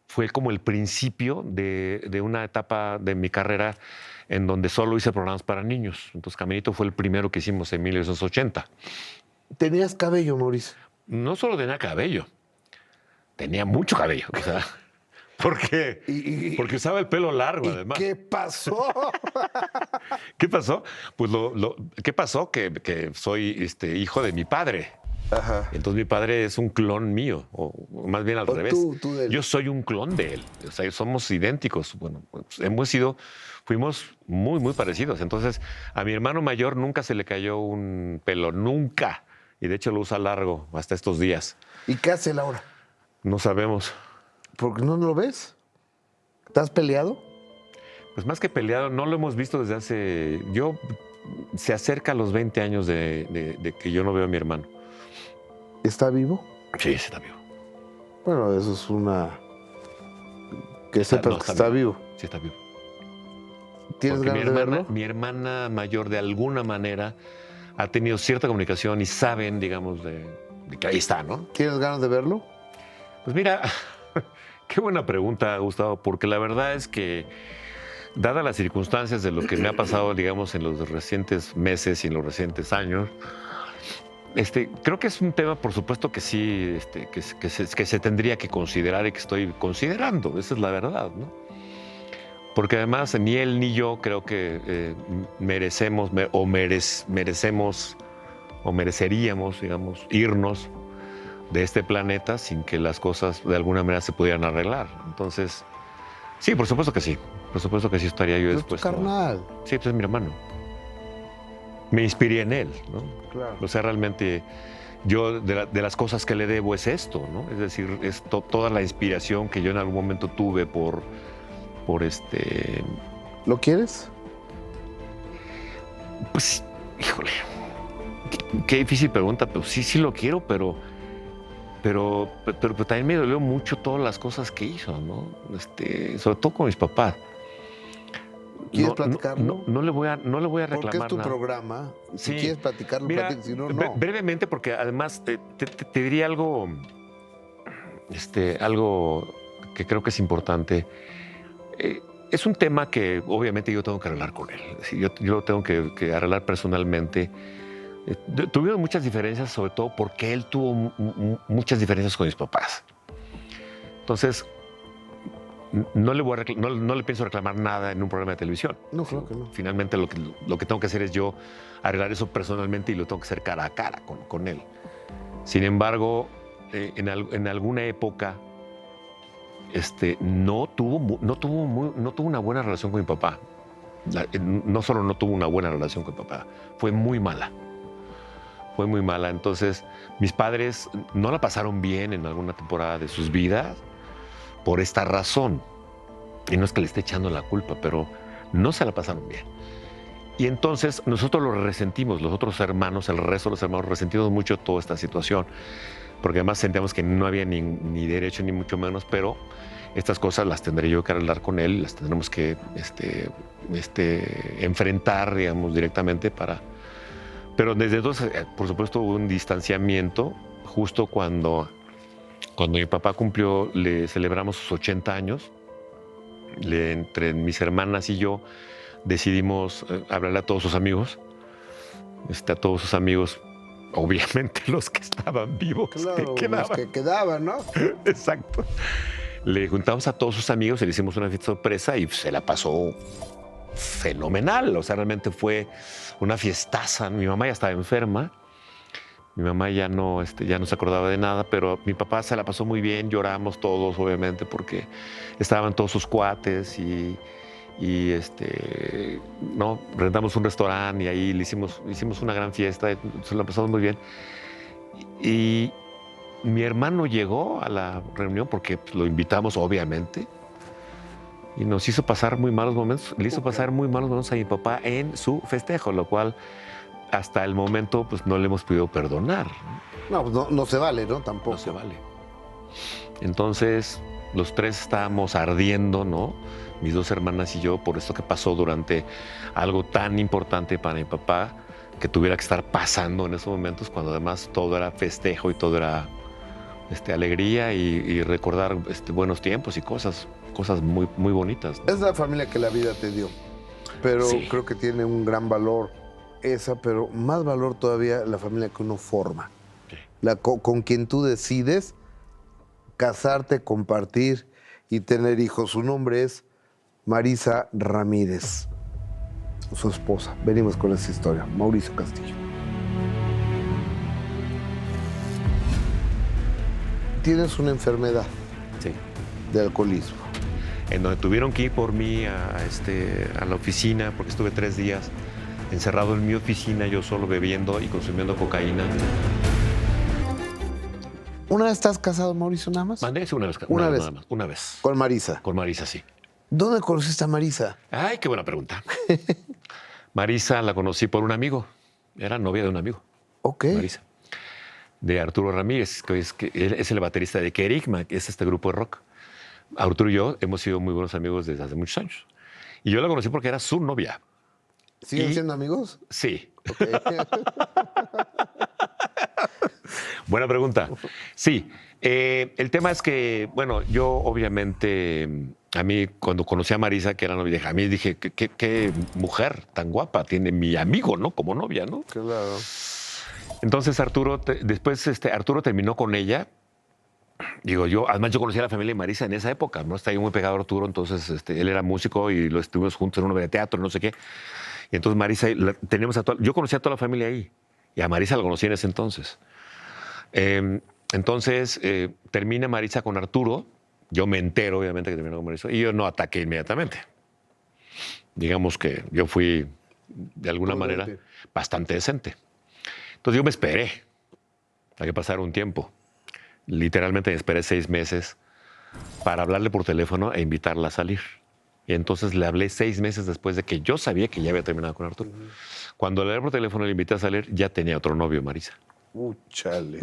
fue como el principio de una etapa de mi carrera en donde solo hice programas para niños. Entonces Caminito fue el primero que hicimos en 1980. Tenías cabello, Mauricio. No solo tenía cabello, tenía mucho cabello. O sea, porque usaba el pelo largo, además. ¿Qué pasó? ¿Qué pasó? Pues ¿qué pasó? Que soy hijo de mi padre. Ajá. Entonces mi padre es un clon mío, o más bien al O revés. tú de él. Yo soy un clon de él. O sea, somos idénticos. Bueno, pues fuimos muy, muy parecidos. Entonces, a mi hermano mayor nunca se le cayó un pelo, nunca. Y de hecho lo usa largo hasta estos días. ¿Y qué hace Laura? No sabemos. ¿Por qué no lo ves? ¿Estás peleado? Pues más que peleado, no lo hemos visto desde hace... Se acerca a los 20 años de que yo no veo a mi hermano. ¿Está vivo? Sí, sí está vivo. Bueno, eso es una... Que sepas No, que está vivo. Sí está vivo. ¿Tienes Porque ganas de verlo? mi hermana mayor, de alguna manera, ha tenido cierta comunicación y saben, digamos, de que ahí está, ¿no? ¿Tienes ganas de verlo? Pues mira, qué buena pregunta, Gustavo, porque la verdad es que, dadas las circunstancias de lo que me ha pasado, digamos, en los recientes meses y en los recientes años, creo que es un tema, por supuesto, que sí, que se tendría que considerar y que estoy considerando. Esa es la verdad, ¿no? Porque además ni él ni yo creo que mereceríamos, digamos, irnos de este planeta sin que las cosas de alguna manera se pudieran arreglar. Entonces, sí, por supuesto que sí. Por supuesto que sí estaría yo Es tu dispuesto. carnal. Sí, pues es mi hermano. Me inspiré en él, ¿no? Claro. O sea, realmente yo de las cosas que le debo es esto, ¿no? Es decir, es toda la inspiración que yo en algún momento tuve por ¿Lo quieres? Pues, híjole, qué difícil pregunta, pero sí lo quiero, pero también me dolió mucho todas las cosas que hizo, ¿no? Sobre todo con mis papás. ¿Quieres platicarlo? No le voy a reclamar porque es tu nada. programa. Si Sí. quieres platicarlo, Mira, platica. Si no, no. brevemente, porque además te diría algo que creo que es importante. Es un tema que obviamente yo tengo que arreglar con él. Yo lo tengo que arreglar personalmente, Tuvieron muchas diferencias, sobre todo porque él tuvo muchas diferencias con mis papás. Entonces, no le pienso reclamar nada en un programa de televisión. No, claro que no. Finalmente, lo que tengo que hacer es yo arreglar eso personalmente y lo tengo que hacer cara a cara con él. Sin embargo, en alguna época no tuvo una buena relación con mi papá. No solo no tuvo una buena relación con mi papá, fue muy mala. Fue muy mala. Entonces, mis padres no la pasaron bien en alguna temporada de sus vidas por esta razón. Y no es que le esté echando la culpa, pero no se la pasaron bien. Y entonces nosotros lo resentimos, los otros hermanos, el resto de los hermanos, resentimos mucho toda esta situación, porque además sentíamos que no había ni derecho ni mucho menos, pero estas cosas las tendré yo que arreglar con él, las tendremos que enfrentar, digamos, directamente para... Pero desde entonces, por supuesto, hubo un distanciamiento justo cuando mi papá le celebramos sus 80 años, entre mis hermanas y yo decidimos hablarle a todos sus amigos, obviamente los que estaban vivos, Claro, que quedaban. los que quedaban, ¿no? Exacto. Le juntamos a todos sus amigos y le hicimos una fiesta sorpresa y se la pasó fenomenal. O sea, realmente fue una fiestaza. Mi mamá ya estaba enferma. Mi mamá ya no se acordaba de nada, pero mi papá se la pasó muy bien. Lloramos todos, obviamente, porque estaban todos sus cuates y no, rentamos un restaurante y ahí le hicimos una gran fiesta. Se la pasamos muy bien. Y mi hermano llegó a la reunión porque lo invitamos, obviamente, y nos hizo pasar muy malos momentos. Le hizo pasar muy malos momentos a mi papá en su festejo, lo cual hasta el momento pues no le hemos podido perdonar. No, pues no se vale, ¿no? Tampoco. No se vale. Entonces, los tres estábamos ardiendo, ¿no? Mis dos hermanas y yo, por esto que pasó durante algo tan importante para mi papá, que tuviera que estar pasando en esos momentos, cuando además todo era festejo y todo era alegría y recordar buenos tiempos y cosas muy, muy bonitas, ¿no? Es la familia que la vida te dio, pero Sí. creo que tiene un gran valor esa, pero más valor todavía la familia que uno forma, Sí. con quien tú decides casarte, compartir y tener hijos. Su nombre es Marisa Ramírez, su esposa. Venimos con esa historia. Mauricio Castillo. Tienes una enfermedad Sí. de alcoholismo. En donde tuvieron que ir por mí a la oficina, porque estuve 3 días encerrado en mi oficina, yo solo bebiendo y consumiendo cocaína. ¿Una vez estás casado, Mauricio, nada más? Mandé una vez. Una vez. Nada más, una vez. Con Marisa. Con Marisa, sí. ¿Dónde conociste a Marisa? Ay, qué buena pregunta. Marisa la conocí por un amigo. Era novia de un amigo. Ok. Marisa. De Arturo Ramírez, que él es el baterista de Kerigma, que es este grupo de rock. Arturo y yo hemos sido muy buenos amigos desde hace muchos años. Y yo la conocí porque era su novia. ¿Siguen siendo amigos? Sí. Ok. Buena pregunta. Sí. El tema es que, bueno, yo obviamente, a mí cuando conocí a Marisa, que era novia, a mí dije, qué mujer tan guapa tiene mi amigo, ¿no? Como novia, ¿no? Claro. Entonces Arturo terminó con ella. Digo, además yo conocía a la familia de Marisa en esa época, ¿no? Estaba yo muy pegado a Arturo, entonces él era músico y lo estuvimos juntos en una obra de teatro, no sé qué. Y entonces Marisa, yo conocía a toda la familia ahí y a Marisa la conocí en ese entonces. Entonces termina Marisa con Arturo, yo me entero obviamente que terminó con Marisa y yo no ataqué inmediatamente. Digamos que yo fui de alguna manera bastante decente. Entonces yo me esperé a que pasara un tiempo. Literalmente me esperé 6 meses para hablarle por teléfono e invitarla a salir. Y entonces le hablé 6 meses después de que yo sabía que ya había terminado con Arturo. Cuando le hablé por teléfono y le invité a salir, ya tenía otro novio, Marisa. Chale.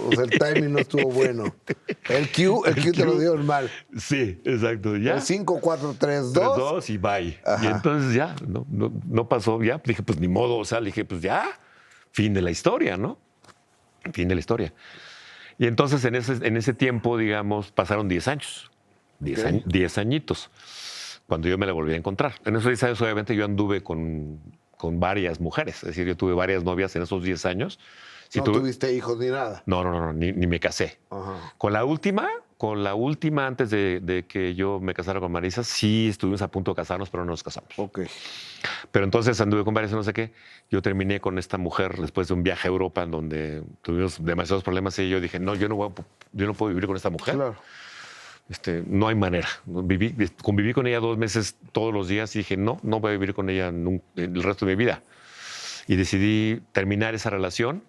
O sea, el timing no estuvo bueno. El Q te lo dieron mal. Sí, exacto. Ya. 5, 4, 3, 2. 2 y bye. Ajá. Y entonces ya, no pasó. Ya dije, pues ni modo. O sea, le dije, pues ya, fin de la historia, ¿no? Fin de la historia. Y entonces en ese tiempo, digamos, pasaron 10 años. 10 añitos. Cuando yo me la volví a encontrar. En esos 10 años, obviamente, yo anduve con con varias mujeres. Es decir, yo tuve varias novias en esos 10 años. Sí, no tuviste hijos ni nada. No, ni me casé. Ajá. Con la última, antes de que yo me casara con Marisa, sí estuvimos a punto de casarnos, pero no nos casamos. Ok. Pero entonces anduve con varias, no sé qué. Yo terminé con esta mujer después de un viaje a Europa en donde tuvimos demasiados problemas y yo dije, no, yo no puedo vivir con esta mujer. Claro. No hay manera. Conviví con ella 2 meses todos los días y dije, no voy a vivir con ella el resto de mi vida. Y decidí terminar esa relación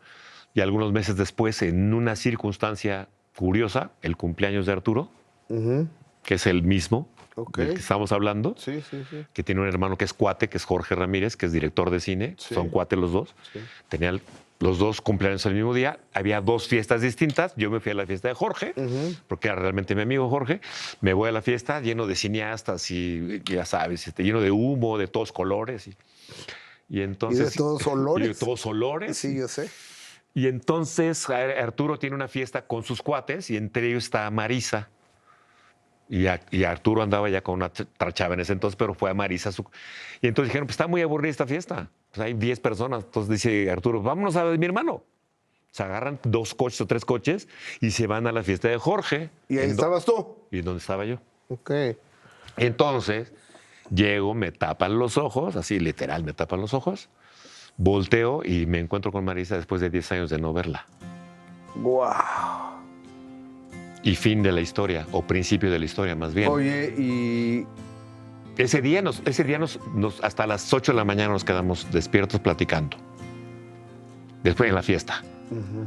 y algunos meses después, en una circunstancia curiosa, el cumpleaños de Arturo, que es el mismo del que estamos hablando, Sí. que tiene un hermano que es cuate, que es Jorge Ramírez, que es director de cine, Sí. son cuates los dos. Sí. Tenían los dos cumpleaños el mismo día, había 2 fiestas distintas, yo me fui a la fiesta de Jorge, porque era realmente mi amigo Jorge, me voy a la fiesta lleno de cineastas y ya sabes, lleno de humo, de todos colores. Y entonces, ¿Y de todos olores? Y de todos olores. Sí, yo sé. Y entonces Arturo tiene una fiesta con sus cuates y entre ellos está Marisa. Y Arturo andaba ya con una chava en ese entonces, pero fue a Marisa. Y entonces dijeron, pues está muy aburrida esta fiesta. Pues hay 10 personas. Entonces dice Arturo, vámonos a ver mi hermano. Se agarran 2 coches o 3 coches y se van a la fiesta de Jorge. ¿Y ahí estabas tú? ¿Y dónde estaba yo? Ok. Entonces llego, me tapan los ojos, así literal me tapan los ojos. Volteo y me encuentro con Marisa después de 10 años de no verla. ¡Guau! Y fin de la historia, o principio de la historia, más bien. Oye, y... Ese día hasta las 8 de la mañana nos quedamos despiertos platicando. Después en la fiesta,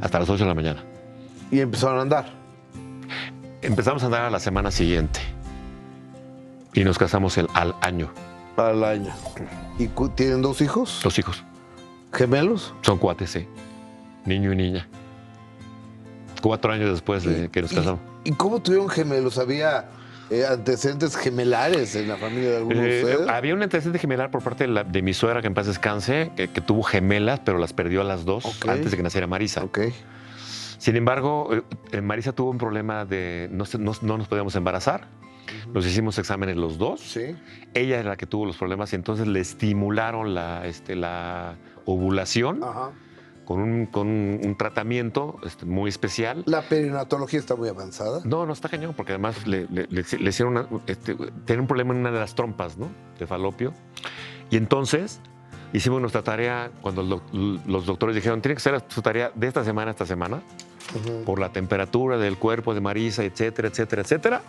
hasta las 8 de la mañana. ¿Y empezaron a andar? Empezamos a andar a la semana siguiente. Y nos casamos al año. Al año. ¿Y tienen 2 hijos? 2 hijos. ¿Gemelos? Son cuates, sí. Niño y niña. 4 años después de que nos casamos. ¿Y cómo tuvieron gemelos? ¿Había antecedentes gemelares en la familia de algunos de ustedes? Había un antecedente gemelar por parte de mi suegra, que en paz descanse, que tuvo gemelas, pero las perdió a las 2 antes de que naciera Marisa. Ok. Sin embargo, Marisa tuvo un problema de no nos podíamos embarazar. Nos hicimos exámenes los 2. Sí. Ella era la que tuvo los problemas y entonces le estimularon la ovulación. Ajá. Con un tratamiento muy especial. ¿La perinatología está muy avanzada? No está cañón, porque además le hicieron tiene un problema en una de las trompas, ¿no? De falopio. Y entonces hicimos nuestra tarea cuando los doctores dijeron, tiene que ser su tarea de esta semana a esta semana, por la temperatura del cuerpo de Marisa, etcétera, etcétera, etcétera.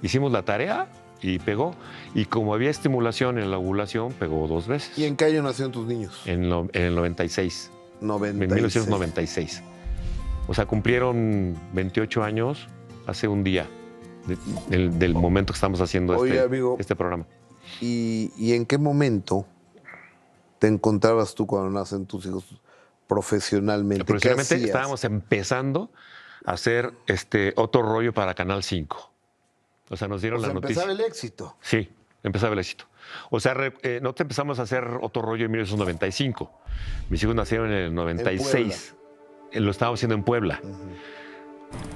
Hicimos la tarea y pegó. Y como había estimulación en la ovulación, pegó 2 veces. ¿Y en qué año nacieron tus niños? En el 96. 96. En 1996. O sea, cumplieron 28 años hace un día del momento que estamos haciendo este programa. ¿Y en qué momento te encontrabas tú cuando nacen tus hijos profesionalmente? Profesionalmente estábamos empezando a hacer otro rollo para Canal 5. O sea, nos dieron la noticia. Empezaba el éxito. Sí, empezaba el éxito. O sea, nosotros empezamos a hacer otro rollo en 1995. Mis hijos nacieron en el 96. Lo estábamos haciendo en Puebla.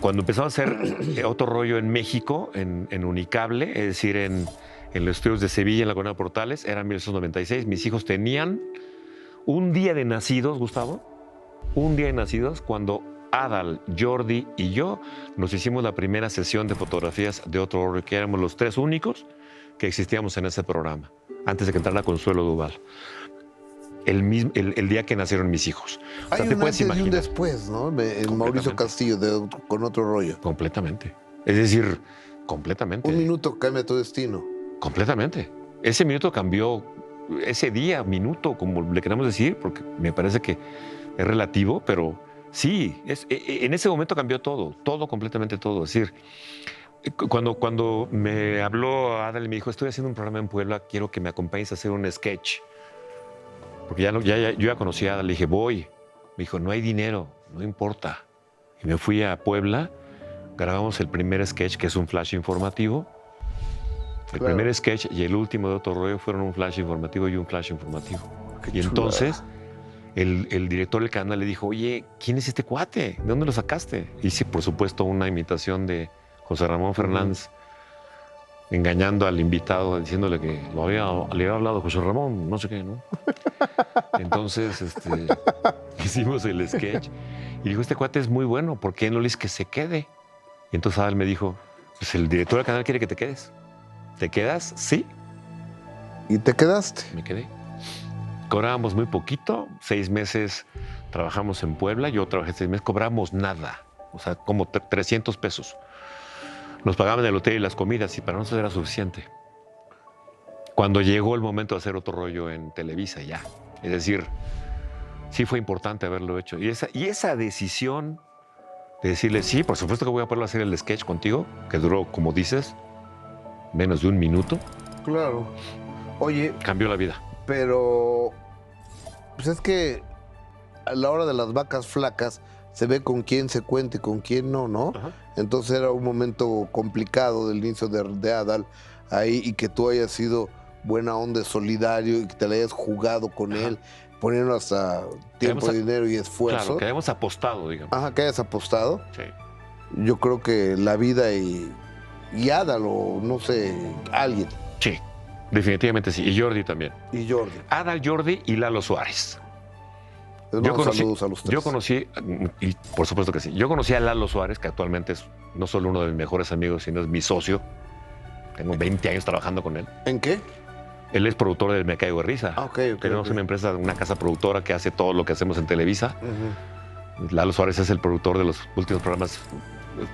Cuando empezamos a hacer otro rollo en México, en Unicable, es decir, en los estudios de Sevilla, en la Colonia Portales, era 1996. Mis hijos tenían un día de nacidos, Gustavo, un día de nacidos cuando Adal, Jordi y yo nos hicimos la primera sesión de fotografías de otro rollo, que éramos los 3 únicos que existíamos en ese programa, antes de que entrara Consuelo Duval. El día que nacieron mis hijos. Hay un antes y un después, ¿no? En Mauricio Castillo, con otro rollo. Completamente. Es decir, completamente. Un minuto cambia tu destino. Completamente. Ese minuto cambió, ese día, minuto, como le queramos decir, porque me parece que es relativo, pero sí, en ese momento cambió todo, completamente todo. Es decir, cuando me habló Adal y me dijo, estoy haciendo un programa en Puebla, quiero que me acompañes a hacer un sketch. Porque yo ya conocía a Adal, le dije, voy. Me dijo, no hay dinero, no importa. Y me fui a Puebla, grabamos el primer sketch, que es un flash informativo. El primer sketch y el último de otro rollo fueron un flash informativo y un flash informativo. Y entonces el director del canal le dijo, oye, ¿quién es este cuate? ¿De dónde lo sacaste? Hice, por supuesto, una imitación de José Ramón Fernández. engañando al invitado, diciéndole que le había hablado José Ramón, no sé qué, ¿no? Entonces, hicimos el sketch y dijo, este cuate es muy bueno, ¿por qué no le dices que se quede? Y entonces Adal me dijo, pues el director del canal quiere que te quedes. ¿Te quedas? Sí. ¿Y te quedaste? Me quedé. Cobrábamos muy poquito, 6 meses trabajamos en Puebla, yo trabajé 6 meses, cobramos nada, o sea, como 300 pesos. Nos pagaban el hotel y las comidas y para nosotros era suficiente. Cuando llegó el momento de hacer otro rollo en Televisa, ya. Es decir, sí fue importante haberlo hecho. Y esa decisión de decirle, sí, por supuesto que voy a poder hacer el sketch contigo, que duró, como dices, menos de 1 minuto. Claro. Oye, cambió la vida. Pero, pues es que a la hora de las vacas flacas se ve con quién se cuenta y con quién no, ¿no? Ajá. Entonces era un momento complicado del inicio de Adal ahí y que tú hayas sido buena onda, solidario y que te la hayas jugado con Ajá. él, poniendo hasta tiempo, dinero y esfuerzo. Claro, que hayamos apostado, digamos. Ajá, que hayas apostado. Sí. Yo creo que la vida y Adal o no sé, alguien. Sí, definitivamente sí. Y Jordi también. Y Jordi. Adal, Jordi y Lalo Suárez. Saludos a los tres. Yo conocí, y por supuesto que sí, yo conocí a Lalo Suárez, que actualmente es no solo uno de mis mejores amigos, sino es mi socio. Tengo 20 años trabajando con él. ¿En qué? Él es productor del Me Caigo de Risa. Ah, ok. Tenemos una empresa, una casa productora que hace todo lo que hacemos en Televisa. Lalo Suárez es el productor de los últimos programas.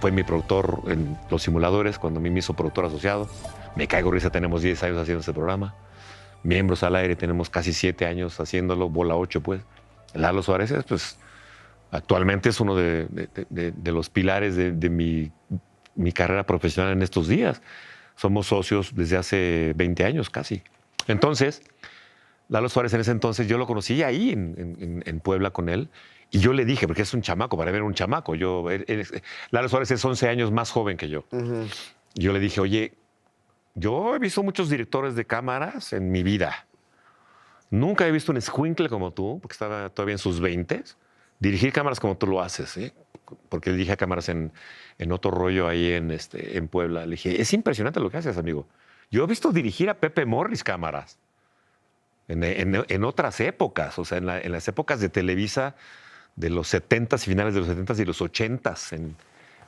Fue mi productor en Los Simuladores, cuando a mí me hizo productor asociado. Me Caigo de Risa, tenemos 10 años haciendo ese programa. Miembros al Aire, tenemos casi 7 años haciéndolo. Bola 8, pues. Lalo Suárez, pues, actualmente es uno de los pilares de mi carrera profesional en estos días. Somos socios desde hace 20 años casi. Entonces, Lalo Suárez en ese entonces, yo lo conocí ahí en Puebla con él, y yo le dije, porque es un chamaco, para ver un chamaco. Lalo Suárez es 11 años más joven que yo. Yo le dije, oye, yo he visto muchos directores de cámaras en mi vida. Nunca he visto un escuincle como tú, porque estaba todavía en sus 20s, dirigir cámaras como tú lo haces, ¿eh? Porque él dirige cámaras en otro rollo ahí en Puebla. Le dije, es impresionante lo que haces, amigo. Yo he visto dirigir a Pepe Morris cámaras en otras épocas, o sea, en las épocas de Televisa de los 70s y finales de los 70s y los 80s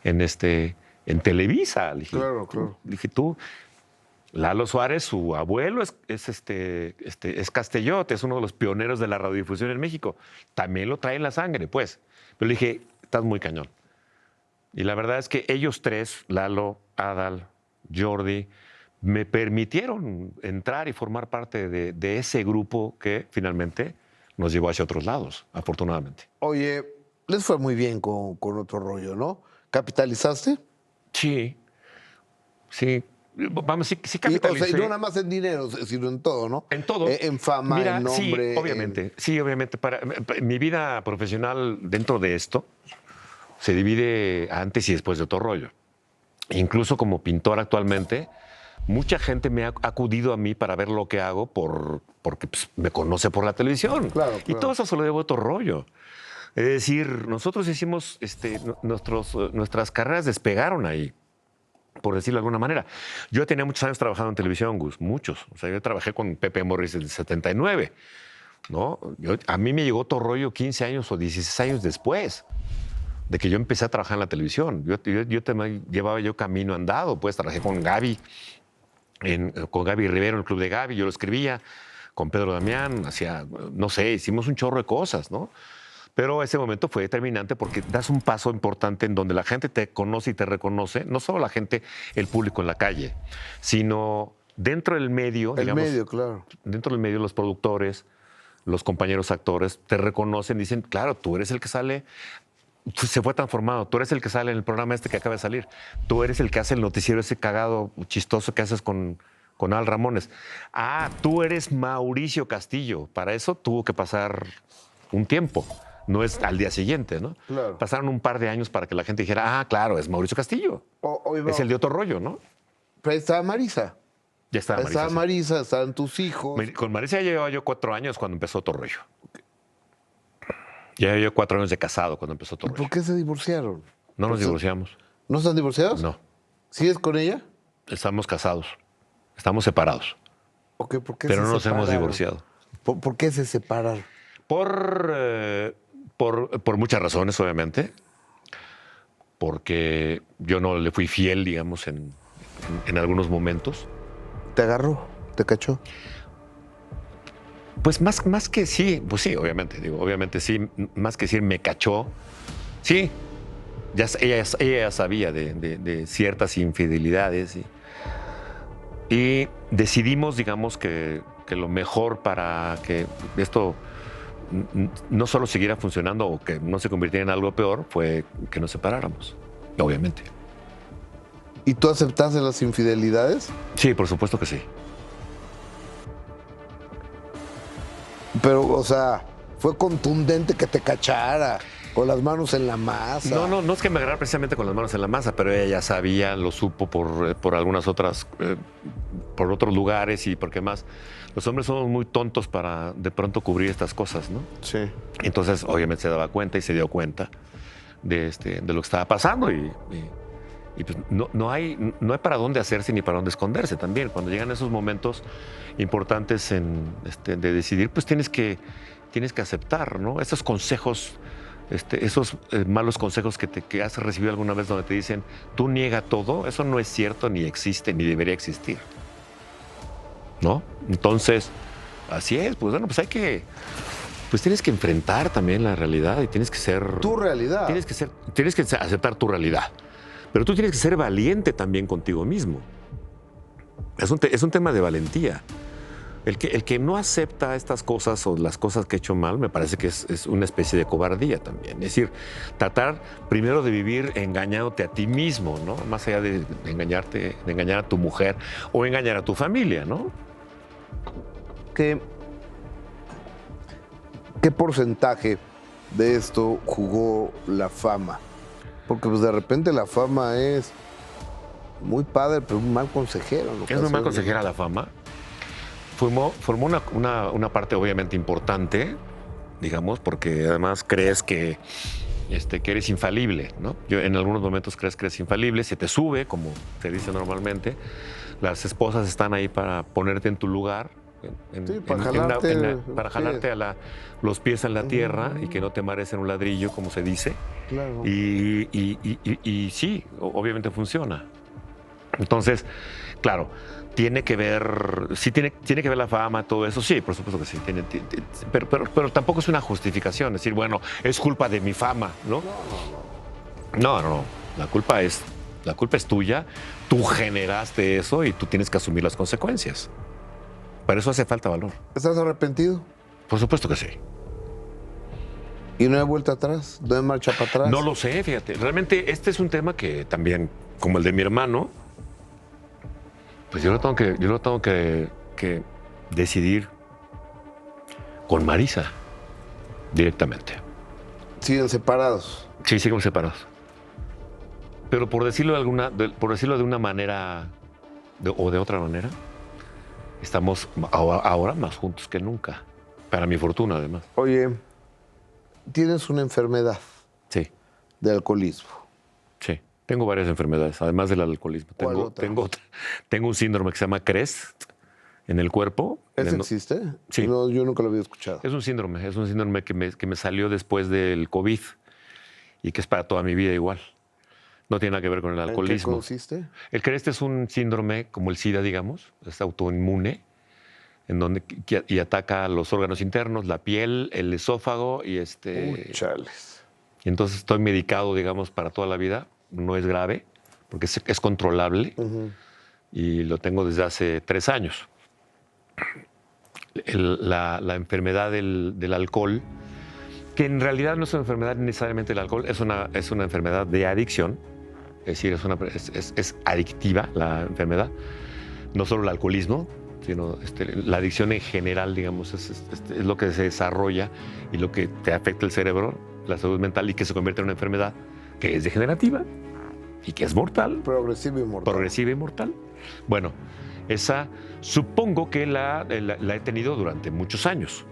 en Televisa. Le dije, claro. Le dije, tú... Lalo Suárez, su abuelo es Castellote, es uno de los pioneros de la radiodifusión en México. También lo trae en la sangre, pues. Pero le dije, estás muy cañón. Y la verdad es que ellos tres, Lalo, Adal, Jordi, me permitieron entrar y formar parte de ese grupo que finalmente nos llevó hacia otros lados, afortunadamente. Oye, les fue muy bien con otro rollo, ¿no? ¿Capitalizaste? Sí. Vamos, sí capitalicé. O sea, y no nada más en dinero, sino en todo, ¿no? En todo. En fama, Mira, en nombre. Sí, obviamente. Mi vida profesional dentro de esto se divide antes y después de otro rollo. Incluso como pintor actualmente, mucha gente me ha acudido a mí para ver lo que hago porque pues, me conoce por la televisión. Claro. Y todo eso se lo debo a otro rollo. Es decir, nosotros hicimos, nuestras carreras despegaron ahí, por decirlo de alguna manera. Yo tenía muchos años trabajando en televisión, Gus, muchos. O sea, yo trabajé con Pepe Morris en el 79, ¿no? A mí me llegó otro rollo 15 años o 16 años después de que yo empecé a trabajar en la televisión. Yo también llevaba camino andado, pues trabajé con Gaby, con Gaby Rivero en el Club de Gaby, yo lo escribía, con Pedro Damián, no sé, hicimos un chorro de cosas, ¿no? Pero ese momento fue determinante porque das un paso importante en donde la gente te conoce y te reconoce, no solo la gente, el público en la calle, sino dentro del medio. Claro. Dentro del medio, los productores, los compañeros actores te reconocen, dicen, claro, tú eres el que sale, se fue transformado, tú eres el que sale en el programa que acaba de salir, tú eres el que hace el noticiero ese cagado, chistoso que haces con Al Ramones. Ah, tú eres Mauricio Castillo. Para eso tuvo que pasar un tiempo. No es al día siguiente, ¿no? Claro. Pasaron un par de años para que la gente dijera, claro, es Mauricio Castillo. Es el de otro rollo, ¿no? Pero ahí estaba Marisa. Ya estaba Marisa. Estaba Marisa, estaban tus hijos. Con Marisa ya llevaba yo 4 años cuando empezó otro rollo. Ya llevaba yo 4 años de casado cuando empezó otro rollo. ¿Por qué se divorciaron? No nos divorciamos. ¿No están divorciados? No. ¿Sigues con ella? estamos casados, estamos separados, Ok, ¿por qué pero se no nos hemos separaron? divorciado. ¿Por qué se separaron? Por muchas razones, obviamente, porque yo no le fui fiel, digamos, en algunos momentos. ¿Te agarró? ¿Te cachó? Pues más que sí, pues sí, obviamente, digo, obviamente sí, más que decir me cachó, sí, ella ya sabía de ciertas infidelidades y decidimos, digamos, que lo mejor para que esto no solo siguiera funcionando o que no se convirtiera en algo peor fue que nos separáramos, obviamente. ¿Y tú aceptaste las infidelidades? Sí, por supuesto que sí. Pero, o sea, fue contundente que te cachara con las manos en la masa. No es que me agarrara precisamente con las manos en la masa, pero ella ya sabía, lo supo por algunas otras, por otros lugares y porque más los hombres somos muy tontos para de pronto cubrir estas cosas, ¿no? Sí. Entonces, obviamente se daba cuenta y se dio cuenta de lo que estaba pasando y pues no hay para dónde hacerse ni para dónde esconderse también. Cuando llegan esos momentos importantes de decidir, pues tienes que aceptar, ¿no? Esos consejos, esos malos consejos que has recibido alguna vez donde te dicen, tú niega todo, eso no es cierto, ni existe, ni debería existir, ¿no? Entonces, así es, pues bueno, pues tienes que enfrentar también la realidad y tienes que ser... Tu realidad. Tienes que aceptar tu realidad. Pero tú tienes que ser valiente también contigo mismo. Es un tema de valentía. El que no acepta estas cosas o las cosas que he hecho mal, me parece que es una especie de cobardía también. Es decir, tratar primero de vivir engañándote a ti mismo, ¿no? Más allá de engañar a tu mujer o engañar a tu familia, ¿no? ¿Qué porcentaje de esto jugó la fama? Porque pues de repente la fama es muy padre, pero un mal consejero. Es muy mal consejera la fama. Formó una parte obviamente importante, digamos, porque además crees que eres infalible, ¿no? En algunos momentos crees que eres infalible, se te sube, como se dice normalmente. Las esposas están ahí para ponerte en tu lugar, para jalarte los pies en la tierra y que no te mares en un ladrillo, como se dice. Claro. Y sí, obviamente funciona. Entonces, claro, tiene que ver la fama, todo eso, sí, por supuesto que sí. Pero tampoco es una justificación, decir, bueno, es culpa de mi fama, ¿no? No. La culpa es tuya, tú generaste eso y tú tienes que asumir las consecuencias. Para eso hace falta valor. ¿Estás arrepentido? Por supuesto que sí. ¿Y no hay vuelta atrás? ¿No hay marcha para atrás? No lo sé, fíjate. Realmente este es un tema que también, como el de mi hermano, pues yo lo tengo que decidir con Marisa directamente. ¿Siguen separados? Sí, seguimos separados. Pero por decirlo de una manera o de otra manera, estamos ahora más juntos que nunca. Para mi fortuna, además. Oye, tienes una enfermedad. Sí. De alcoholismo. Sí. Tengo varias enfermedades, además del alcoholismo. Tengo un síndrome que se llama CREST en el cuerpo. ¿Ese existe? Sí. No, yo nunca lo había escuchado. Es un síndrome que me salió después del COVID y que es para toda mi vida igual. No tiene nada que ver con el alcoholismo. ¿En qué consiste? El CREST es un síndrome como el SIDA, digamos, es autoinmune, y ataca los órganos internos, la piel, el esófago y Chales. Y entonces estoy medicado, digamos, para toda la vida. No es grave, porque es controlable. Y lo tengo desde hace 3 años. La enfermedad del alcohol, que en realidad no es una enfermedad necesariamente del alcohol, es una enfermedad de adicción. Es decir, es adictiva la enfermedad. No solo el alcoholismo, sino la adicción en general, digamos, es lo que se desarrolla y lo que te afecta el cerebro, la salud mental, y que se convierte en una enfermedad que es degenerativa y que es mortal. Progresiva y mortal. Bueno, esa supongo que la he tenido durante muchos años.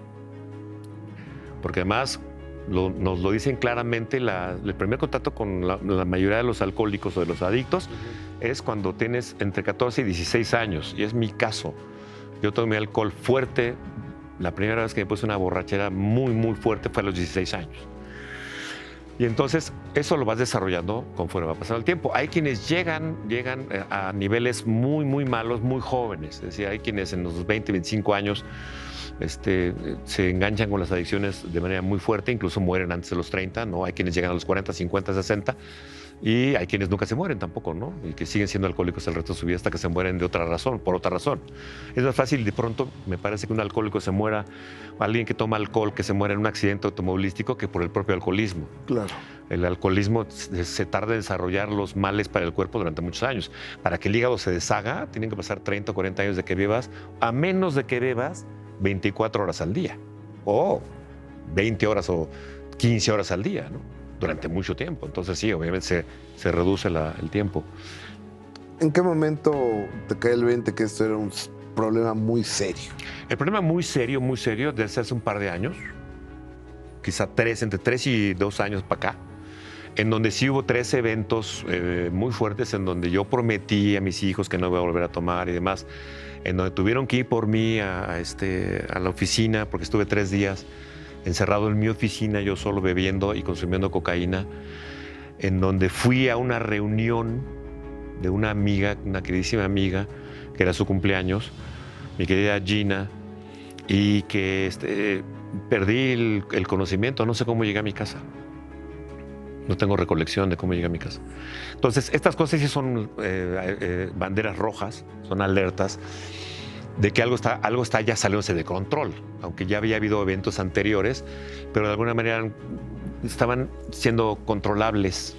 Porque además, Nos lo dicen claramente. El primer contacto con la mayoría de los alcohólicos o de los adictos es cuando tienes entre 14 y 16 años. Y es mi caso. Yo tomé alcohol fuerte. La primera vez que me puse una borrachera muy, muy fuerte fue a los 16 años. Y entonces eso lo vas desarrollando conforme va pasando el tiempo. Hay quienes llegan a niveles muy, muy malos, muy jóvenes. Es decir, hay quienes en los 20, 25 años se enganchan con las adicciones de manera muy fuerte, incluso mueren antes de los 30, ¿no? Hay quienes llegan a los 40, 50, 60, y hay quienes nunca se mueren tampoco, ¿no? Y que siguen siendo alcohólicos el resto de su vida hasta que se mueren de otra razón, por otra razón. Es más fácil, de pronto, me parece que un alcohólico se muera, alguien que toma alcohol, que se muera en un accidente automovilístico, que por el propio alcoholismo. Claro. El alcoholismo se tarda en desarrollar los males para el cuerpo durante muchos años. Para que el hígado se deshaga, tienen que pasar 30 o 40 años de que bebas, a menos de que bebas 24 horas al día, o 20 horas o 15 horas al día, ¿no? Durante mucho tiempo. Entonces sí, obviamente se reduce el tiempo. ¿En qué momento te cae el 20 que esto era un problema muy serio? El problema muy serio, desde hace un par de años, quizá entre 3 y 2 años para acá, en donde sí hubo 3 eventos muy fuertes en donde yo prometí a mis hijos que no iba a volver a tomar y demás, en donde tuvieron que ir por mí a la oficina, porque estuve 3 días encerrado en mi oficina, yo solo bebiendo y consumiendo cocaína, en donde fui a una reunión de una amiga, una queridísima amiga, que era su cumpleaños, mi querida Gina, y que perdí el conocimiento, no sé cómo llegué a mi casa. No tengo recolección de cómo llegué a mi casa. Entonces, estas cosas sí son banderas rojas, son alertas de que algo está ya saliéndose de control, aunque ya había habido eventos anteriores, pero de alguna manera estaban siendo controlables.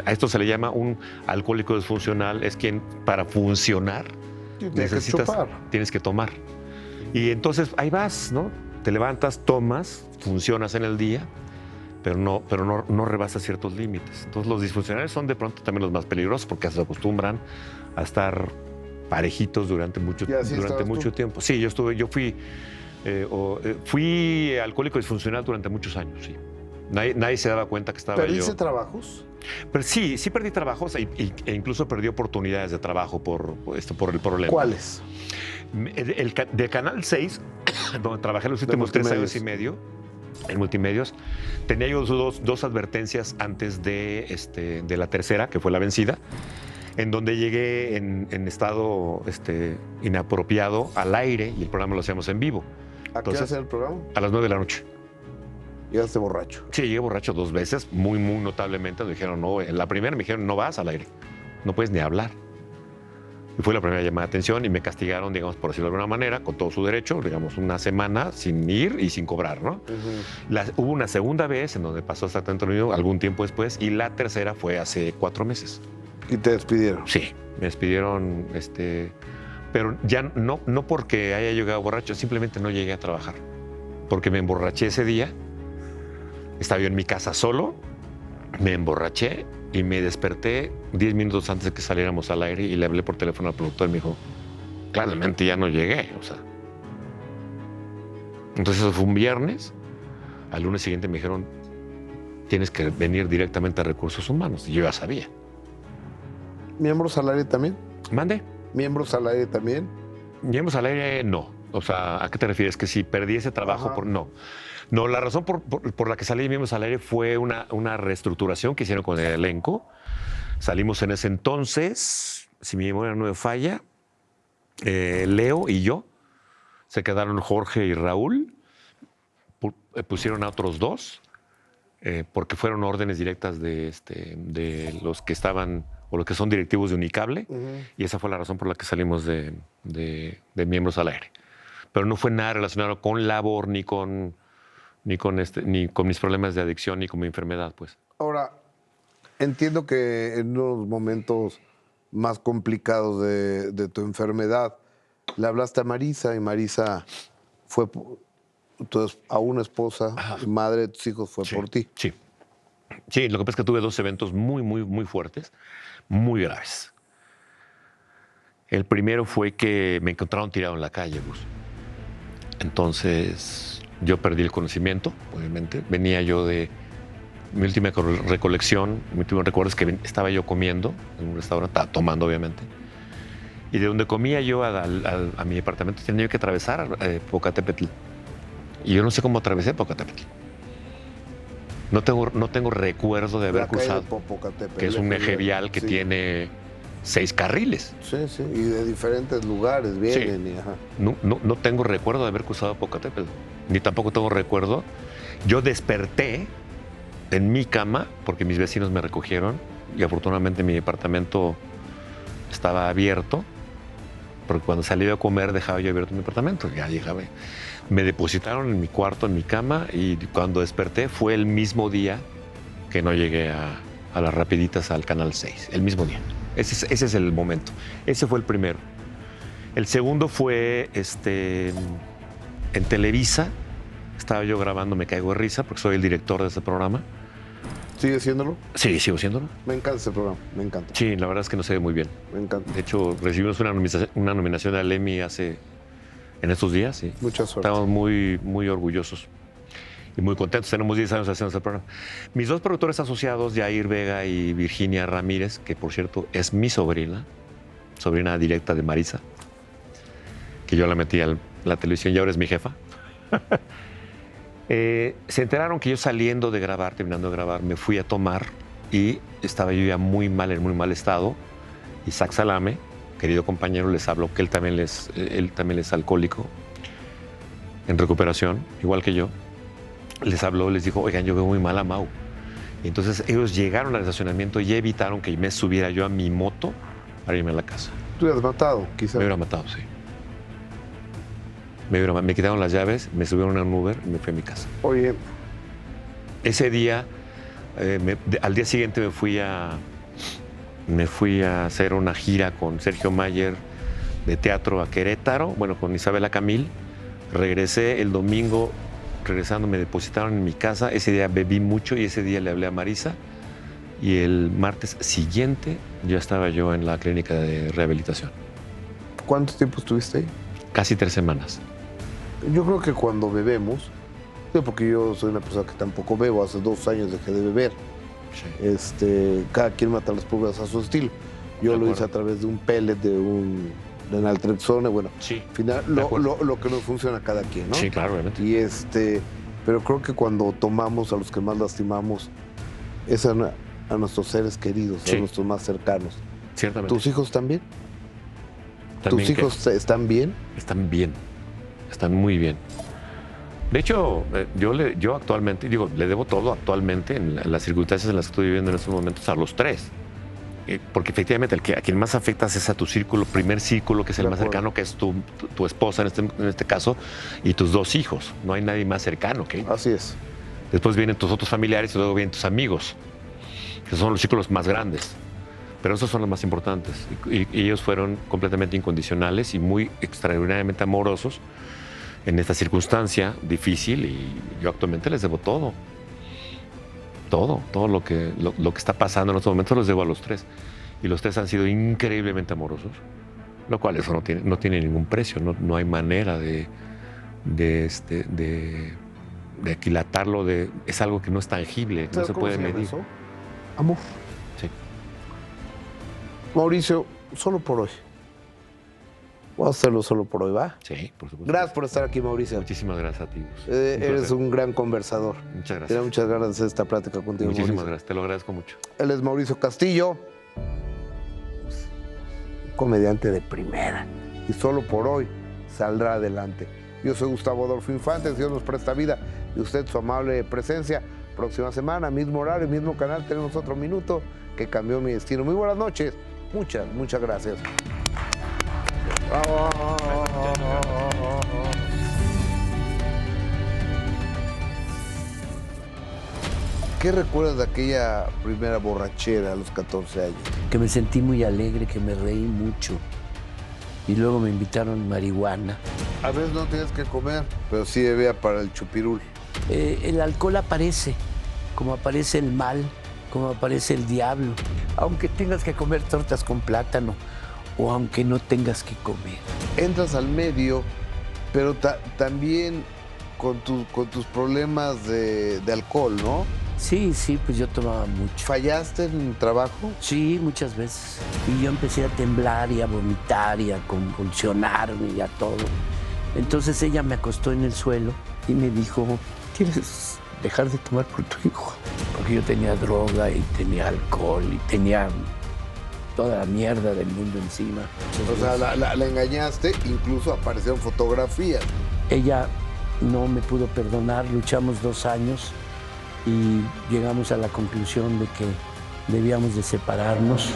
A esto se le llama un alcohólico disfuncional, es quien para funcionar tienes que tomar. Y entonces ahí vas, ¿no? Te levantas, tomas, funcionas en el día, pero no rebasas ciertos límites. Entonces los disfuncionales son de pronto también los más peligrosos porque se acostumbran a estar parejitos durante mucho tiempo. Sí, fui alcohólico disfuncional durante muchos años, sí. Nadie se daba cuenta que estaba yo. ¿Perdiste trabajos? Pero sí perdí trabajos e incluso perdí oportunidades de trabajo por el problema. ¿Cuáles? De Canal 6, donde trabajé los últimos 3 años y medio, en multimedios, tenía yo dos advertencias antes de la tercera, que fue la vencida, en donde llegué en estado inapropiado al aire y el programa lo hacíamos en vivo. ¿A qué hora hacía el programa? A las 9 de la noche. ¿Llegaste borracho? Sí, llegué borracho 2 veces, muy, muy notablemente. Me dijeron, no, en la primera me dijeron, no vas al aire, no puedes ni hablar. Y fue la primera llamada de atención y me castigaron, digamos, por decirlo de alguna manera, con todo su derecho, digamos, una semana sin ir y sin cobrar, ¿no? Hubo una segunda vez en donde pasó exactamente lo mismo, algún tiempo después, y la tercera fue hace 4 meses. ¿Y te despidieron? Sí, me despidieron, pero ya no porque haya llegado borracho, simplemente no llegué a trabajar. Porque me emborraché ese día, estaba yo en mi casa solo, me emborraché y me desperté 10 minutos antes de que saliéramos al aire y le hablé por teléfono al productor y me dijo, claramente ya no llegué, o sea. Entonces eso fue un viernes, al lunes siguiente me dijeron, tienes que venir directamente a Recursos Humanos, y yo ya sabía. ¿Miembros al aire también? ¿Mande? ¿Miembros al aire también? Miembros al aire, no. O sea, ¿a qué te refieres? Que si perdí ese trabajo, no. No, la razón por la que salí de Miembros al Aire fue una reestructuración que hicieron con el elenco. Salimos en ese entonces, si mi memoria no me falla, Leo y yo. Se quedaron Jorge y Raúl. Pusieron a otros 2, porque fueron órdenes directas de los que estaban, o los que son directivos de Unicable. Y esa fue la razón por la que salimos de Miembros al Aire. Pero no fue nada relacionado con labor ni con mis problemas de adicción, ni con mi enfermedad, pues. Ahora, entiendo que en los momentos más complicados de tu enfermedad, le hablaste a Marisa y Marisa fue a una esposa, madre de tus hijos, fue por ti. Sí. Sí, lo que pasa es que tuve 2 eventos muy, muy, muy fuertes, muy graves. El primero fue que me encontraron tirado en la calle, Gus. Entonces, yo perdí el conocimiento, obviamente. Venía yo de mi última recolección, mi último recuerdo es que estaba yo comiendo en un restaurante, estaba tomando, obviamente. Y de donde comía yo a mi departamento tenía yo que atravesar Popocatépetl. Y yo no sé cómo atravesé Popocatépetl. No tengo recuerdo de haber cruzado, que es un eje vial que tiene 6 carriles. Sí, sí, y de diferentes lugares vienen. Sí. Y, ajá. No tengo recuerdo de haber cruzado Popocatépetl, ni tampoco tengo recuerdo. Yo desperté en mi cama porque mis vecinos me recogieron y afortunadamente mi departamento estaba abierto, porque cuando salí a comer dejaba yo abierto mi departamento. Ya llegaba. Me depositaron en mi cuarto, en mi cama, y cuando desperté fue el mismo día que no llegué a las rapiditas al Canal 6, el mismo día. Ese es el momento. Ese fue el primero. El segundo fue en Televisa. Estaba yo grabando Me Caigo de Risa, porque soy el director de ese programa. ¿Sigue siéndolo? Sí, sigo siéndolo. Me encanta ese programa, me encanta. Sí, la verdad es que nos se ve muy bien. Me encanta. De hecho, recibimos una nominación al Emmy en estos días. Sí. Mucha suerte. Estamos muy, muy orgullosos y muy contentos. Tenemos 10 años haciendo este programa. Mis 2 productores asociados, Yair Vega y Virginia Ramírez, que por cierto es mi sobrina directa de Marisa, que yo la metí a la televisión y ahora es mi jefa. Se enteraron que yo saliendo de grabar, terminando de grabar, me fui a tomar y estaba yo ya en muy mal estado. Isaac Salame, querido compañero, les habló que él también es alcohólico en recuperación, igual que yo. Les habló, les dijo, oigan, yo veo muy mal a Mau. Y entonces ellos llegaron al estacionamiento y evitaron que me subiera yo a mi moto para irme a la casa. ¿Tú hubieras matado, quizás? Me hubiera matado, sí. Me quitaron las llaves, me subieron a un Uber y me fui a mi casa. Oye. Ese día, al día siguiente me fui a hacer una gira con Sergio Mayer de teatro a Querétaro, bueno, con Isabela Camil. Regresé el domingo, regresando me depositaron en mi casa. Ese día bebí mucho y ese día le hablé a Marisa. Y el martes siguiente ya estaba yo en la clínica de rehabilitación. ¿Cuánto tiempo estuviste ahí? Casi 3 semanas. Yo creo que cuando bebemos, porque yo soy una persona que tampoco bebo, hace 2 años dejé de beber. Sí. Cada quien mata las pulgas a su estilo. Yo lo hice a través de un pellet, de naltrexona, bueno, sí, al final lo que nos funciona a cada quien, ¿no? Sí, claro, obviamente. Y pero creo que cuando tomamos, a los que más lastimamos es a nuestros seres queridos, sí, a nuestros más cercanos. Ciertamente. ¿Tus hijos están bien? ¿También ¿Tus hijos están bien? Están bien, están muy bien. De hecho, yo actualmente, le debo todo actualmente en las circunstancias en las que estoy viviendo en estos momentos a los 3. Porque efectivamente a quien más afectas es a tu primer círculo, que es el más cercano, que es tu esposa en este caso, y tus 2 hijos. No hay nadie más cercano, ¿ok? Así es. Después vienen tus otros familiares y luego vienen tus amigos, que son los círculos más grandes. Pero esos son los más importantes. Y ellos fueron completamente incondicionales y muy extraordinariamente amorosos en esta circunstancia difícil, y yo actualmente les debo todo. Todo lo que está pasando en estos momentos los debo a los 3. Y los 3 han sido increíblemente amorosos, lo cual eso no tiene ningún precio, no hay manera de aquilatarlo, es algo que no es tangible, no se puede medir. Eso? Amor. Sí. Mauricio, solo por hoy. Vamos a hacerlo solo por hoy, ¿va? Sí, por supuesto. Gracias por estar aquí, Mauricio. Muchísimas gracias a ti. Eres un gran conversador. Muchas gracias. Tenía muchas ganas de hacer esta plática contigo, Muchísimas Mauricio. gracias, te lo agradezco mucho. Él es Mauricio Castillo, comediante de primera. Y solo por hoy saldrá adelante. Yo soy Gustavo Adolfo Infante, Dios nos presta vida y usted su amable presencia. Próxima semana, mismo horario, mismo canal, tenemos otro minuto que cambió mi destino. Muy buenas noches. Muchas gracias. ¿Qué recuerdas de aquella primera borrachera a los 14 años? Que me sentí muy alegre, que me reí mucho. Y luego me invitaron marihuana. A veces no tienes que comer, pero sí bebía para el chupirul. El alcohol aparece, como aparece el mal, como aparece el diablo. Aunque tengas que comer tortas con plátano, o aunque no tengas que comer. Entras al medio, pero también con tus problemas de alcohol, ¿no? Sí, pues yo tomaba mucho. ¿Fallaste en trabajo? Sí, muchas veces. Y yo empecé a temblar y a vomitar y a convulsionarme y a todo. Entonces ella me acostó en el suelo y me dijo, ¿quieres dejar de tomar por tu hijo? Porque yo tenía droga y tenía alcohol y tenía toda la mierda del mundo encima. O sea, la engañaste, incluso aparecieron fotografías. Ella no me pudo perdonar, luchamos 2 años y llegamos a la conclusión de que debíamos de separarnos.